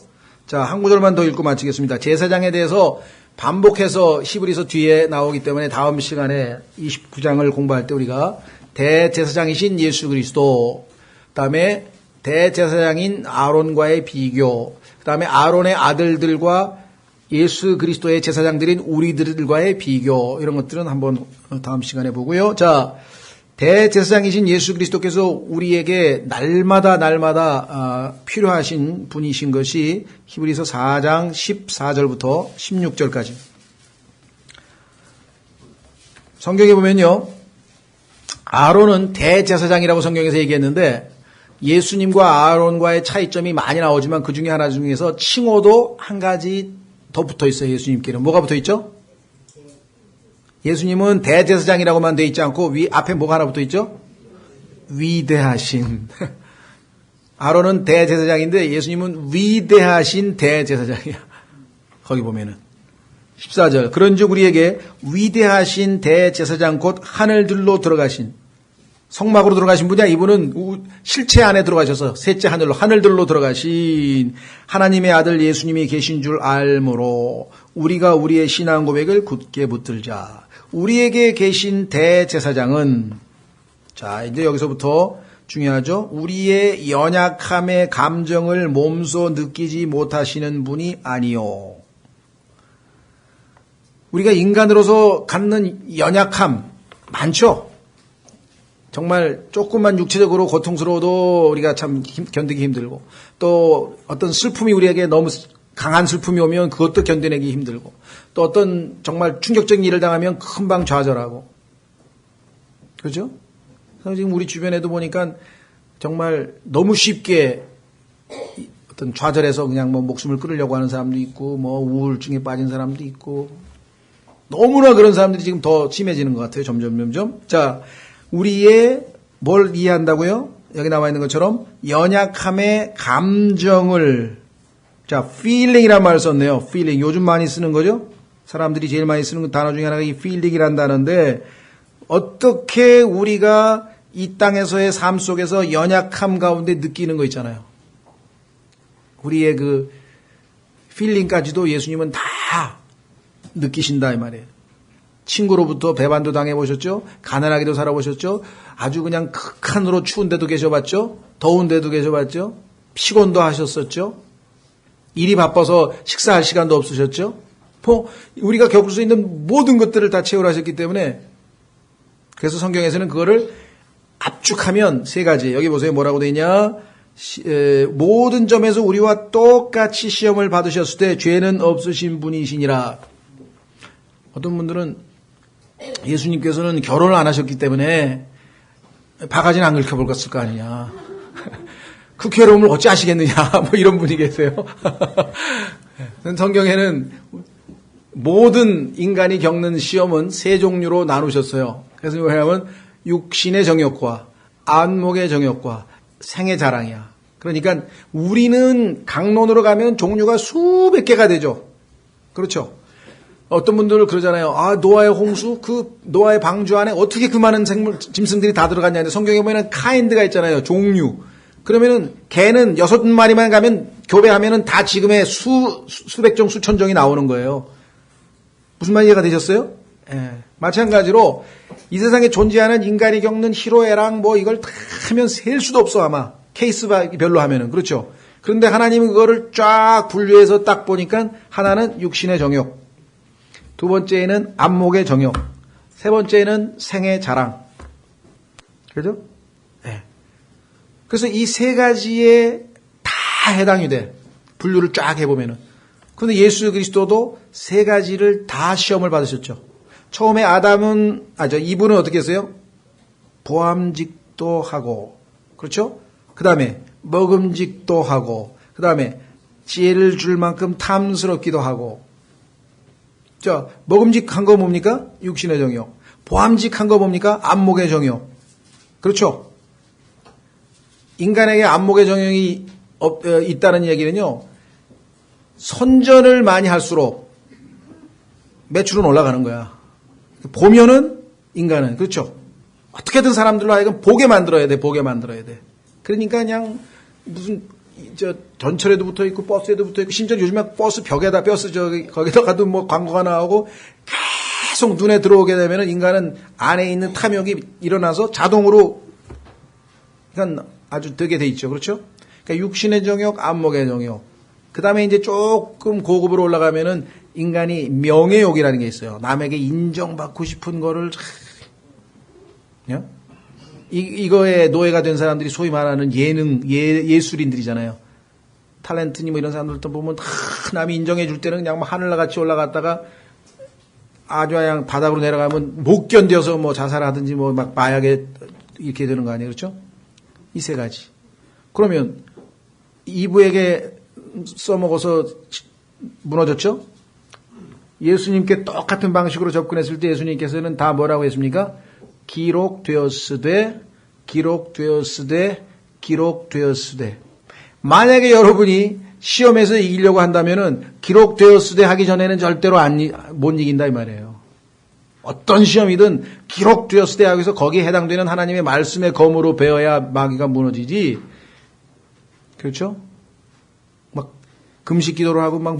자, 한 구절만 더 읽고 마치겠습니다. 제사장에 대해서 반복해서 히브리서 뒤에 나오기 때문에 다음 시간에 29장을 공부할 때 우리가 대제사장이신 예수 그리스도, 그다음에 대제사장인 아론과의 비교, 그다음에 아론의 아들들과 예수 그리스도의 제사장들인 우리들과의 비교, 이런 것들은 한번 다음 시간에 보고요. 자, 대제사장이신 예수 그리스도께서 우리에게 날마다 필요하신 분이신 것이 히브리서 4장 14절부터 16절까지. 성경에 보면요, 아론은 대제사장이라고 성경에서 얘기했는데 예수님과 아론과의 차이점이 많이 나오지만 그 중에 하나 중에서 칭호도 한 가지 더 붙어 있어요. 예수님께는 뭐가 붙어 있죠? 예수님은 대제사장이라고만 돼 있지 않고 앞에 뭐가 하나 붙어 있죠? 위대하신. 아론은 대제사장인데 예수님은 위대하신 대제사장이야. 거기 보면은 14절 그런즉 우리에게 위대하신 대제사장 곧 하늘들로 들어가신, 성막으로 들어가신 분이야. 이분은 실체 안에 들어가셔서 셋째 하늘들로 들어가신 하나님의 아들 예수님이 계신 줄 알므로 우리가 우리의 신앙 고백을 굳게 붙들자. 우리에게 계신 대제사장은, 자, 이제 여기서부터 중요하죠. 우리의 연약함의 감정을 몸소 느끼지 못하시는 분이 아니요. 우리가 인간으로서 갖는 연약함 많죠. 정말 조금만 육체적으로 고통스러워도 우리가 참 견디기 힘들고, 또 어떤 슬픔이 우리에게 너무 강한 슬픔이 오면 그것도 견뎌내기 힘들고, 또 어떤 정말 충격적인 일을 당하면 금방 좌절하고, 그렇죠? 그래서 지금 우리 주변에도 보니까 정말 너무 쉽게 어떤 좌절해서 그냥 뭐 목숨을 끊으려고 하는 사람도 있고, 뭐 우울증에 빠진 사람도 있고, 너무나 그런 사람들이 지금 더 심해지는 것 같아요. 점점. 자, 우리의 뭘 이해한다고요? 여기 나와 있는 것처럼 연약함의 감정을, 자, feeling이라는 말을 썼네요. feeling. 요즘 많이 쓰는 거죠? 사람들이 제일 많이 쓰는 단어 중에 하나가 이 feeling이라는 단어인데, 어떻게 우리가 이 땅에서의 삶 속에서 연약함 가운데 느끼는 거 있잖아요. 우리의 그 feeling까지도 예수님은 다 느끼신다 이 말이에요. 친구로부터 배반도 당해보셨죠? 가난하게도 살아보셨죠? 아주 그냥 극한으로 추운 데도 계셔봤죠? 더운 데도 계셔봤죠? 피곤도 하셨었죠? 일이 바빠서 식사할 시간도 없으셨죠? 우리가 겪을 수 있는 모든 것들을 다 체험하셨기 때문에, 그래서 성경에서는 그거를 압축하면 세 가지. 여기 보세요. 뭐라고 되어 있냐? 모든 점에서 우리와 똑같이 시험을 받으셨을 때 죄는 없으신 분이시니라. 어떤 분들은 예수님께서는 결혼을 안 하셨기 때문에 바가지는 안 긁혀볼었을 거 아니냐. 그 괴로움을 어찌 아시겠느냐. 뭐 이런 분이 계세요. 성경에는 모든 인간이 겪는 시험은 세 종류로 나누셨어요. 그래서 뭐냐면 육신의 정욕과 안목의 정욕과 생의 자랑이야. 그러니까 우리는 강론으로 가면 종류가 수백 개가 되죠. 그렇죠? 어떤 분들은 그러잖아요. 아, 노아의 홍수, 그 노아의 방주 안에 어떻게 그 많은 짐승들이 다 들어갔냐. 성경에 보면 카인드가 있잖아요. 종류. 그러면은 개는 6마리만 가면 교배하면은 다 지금의 수백 종, 수천 종이 나오는 거예요. 무슨 말 이해가 되셨어요? 예. 마찬가지로 이 세상에 존재하는 인간이 겪는 희로애락 뭐 이걸 다 하면 셀 수도 없어 아마. 케이스별로 하면은. 그렇죠? 그런데 하나님은 그거를 쫙 분류해서 딱 보니까 하나는 육신의 정욕. 두 번째는 안목의 정욕, 세 번째는 생의 자랑. 그죠? 네. 그래서 이 세 가지에 다 해당이 돼. 분류를 쫙 해보면은. 그런데 예수 그리스도도 세 가지를 다 시험을 받으셨죠. 처음에 이분은 어떻게 했어요? 보암직도 하고, 그렇죠? 그 다음에 먹음직도 하고, 그 다음에 지혜를 줄 만큼 탐스럽기도 하고, 자, 먹음직한 거 뭡니까? 육신의 정욕. 보암직한 거 뭡니까? 안목의 정욕. 그렇죠? 인간에게 안목의 정욕이 있다는 얘기는요, 선전을 많이 할수록 매출은 올라가는 거야. 보면은 인간은, 그렇죠? 어떻게든 사람들로 하여금 보게 만들어야 돼, 보게 만들어야 돼. 그러니까 그냥 무슨, 전철에도 붙어 있고 버스에도 붙어 있고 심지어 요즘에 버스 벽에다 거기다 가도 뭐 광고가 나오고 계속 눈에 들어오게 되면은 인간은 안에 있는 탐욕이 일어나서 자동으로 그러니까 아주 되게 돼 있죠. 그렇죠? 그러니까 육신의 정욕, 안목의 정욕. 그다음에 이제 조금 고급으로 올라가면은 인간이 명예욕이라는 게 있어요. 남에게 인정받고 싶은 거를 이거에 노예가 된 사람들이 소위 말하는 예술인들이잖아요. 탤런트니 뭐 이런 사람들도 보면 남이 인정해 줄 때는 그냥 뭐 하늘나같이 올라갔다가 아주 그냥 바닥으로 내려가면 못 견뎌서 뭐 자살하든지 뭐 막 마약에 이렇게 되는 거 아니에요. 그렇죠? 이 세 가지. 그러면 이브에게 써먹어서 무너졌죠? 예수님께 똑같은 방식으로 접근했을 때 예수님께서는 다 뭐라고 했습니까? 기록되었으되. 만약에 여러분이 시험에서 이기려고 한다면은 기록되었으되 하기 전에는 절대로 못 이긴다 이 말이에요. 어떤 시험이든 기록되었으되 하기서 거기에 해당되는 하나님의 말씀의 검으로 배워야 마귀가 무너지지. 그렇죠? 막 금식 기도를 하고 막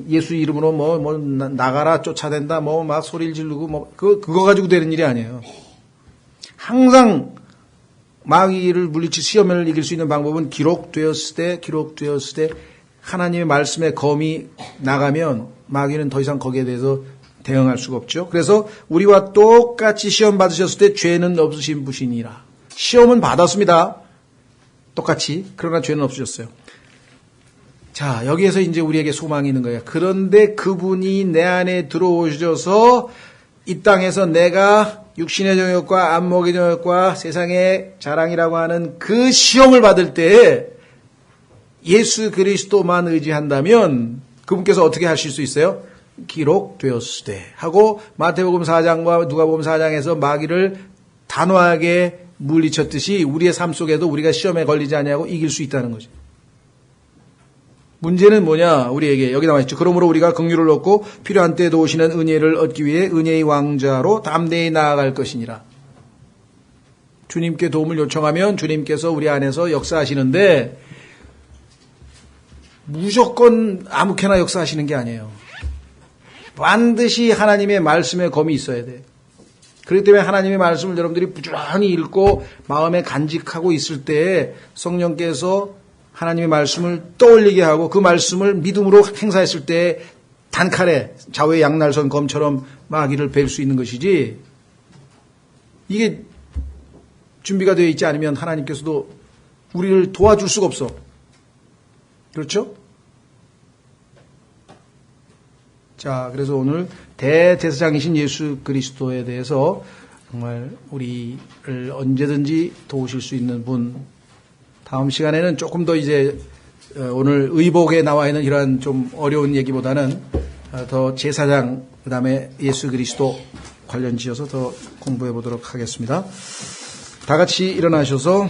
예수 이름으로 나가라 쫓아댄다 막 소리를 지르고 그거 가지고 되는 일이 아니에요. 항상 마귀를 물리칠 시험을 이길 수 있는 방법은 기록되었을 때 하나님의 말씀의 검이 나가면 마귀는 더 이상 거기에 대해서 대응할 수가 없죠. 그래서 우리와 똑같이 시험 받으셨을 때 죄는 없으신 분이라. 시험은 받았습니다. 똑같이. 그러나 죄는 없으셨어요. 자, 여기에서 이제 우리에게 소망이 있는 거예요. 그런데 그분이 내 안에 들어오셔서 이 땅에서 내가 육신의 정욕과 안목의 정욕과 세상의 자랑이라고 하는 그 시험을 받을 때 예수 그리스도만 의지한다면 그분께서 어떻게 하실 수 있어요? 기록되었으되 하고 마태복음 4장과 누가복음 4장에서 마귀를 단호하게 물리쳤듯이 우리의 삶 속에도 우리가 시험에 걸리지 않냐고 이길 수 있다는 거죠. 문제는 뭐냐? 우리에게 여기 나와 있죠. 그러므로 우리가 긍휼을 얻고 필요한 때에 도우시는 은혜를 얻기 위해 은혜의 왕자로 담대히 나아갈 것이니라. 주님께 도움을 요청하면 주님께서 우리 안에서 역사하시는데 무조건 아무렇게나 역사하시는 게 아니에요. 반드시 하나님의 말씀의 검이 있어야 돼. 그렇기 때문에 하나님의 말씀을 여러분들이 부지런히 읽고 마음에 간직하고 있을 때 성령께서 하나님의 말씀을 떠올리게 하고 그 말씀을 믿음으로 행사했을 때 단칼에 좌우의 양날선 검처럼 마귀를 뵐 수 있는 것이지, 이게 준비가 되어 있지 않으면 하나님께서도 우리를 도와줄 수가 없어. 그렇죠? 자, 그래서 오늘 대제사장이신 예수 그리스도에 대해서 정말 우리를 언제든지 도우실 수 있는 분, 다음 시간에는 조금 더 이제 오늘 의복에 나와 있는 이러한 좀 어려운 얘기보다는 더 제사장, 그 다음에 예수 그리스도 관련 지어서 더 공부해 보도록 하겠습니다. 다 같이 일어나셔서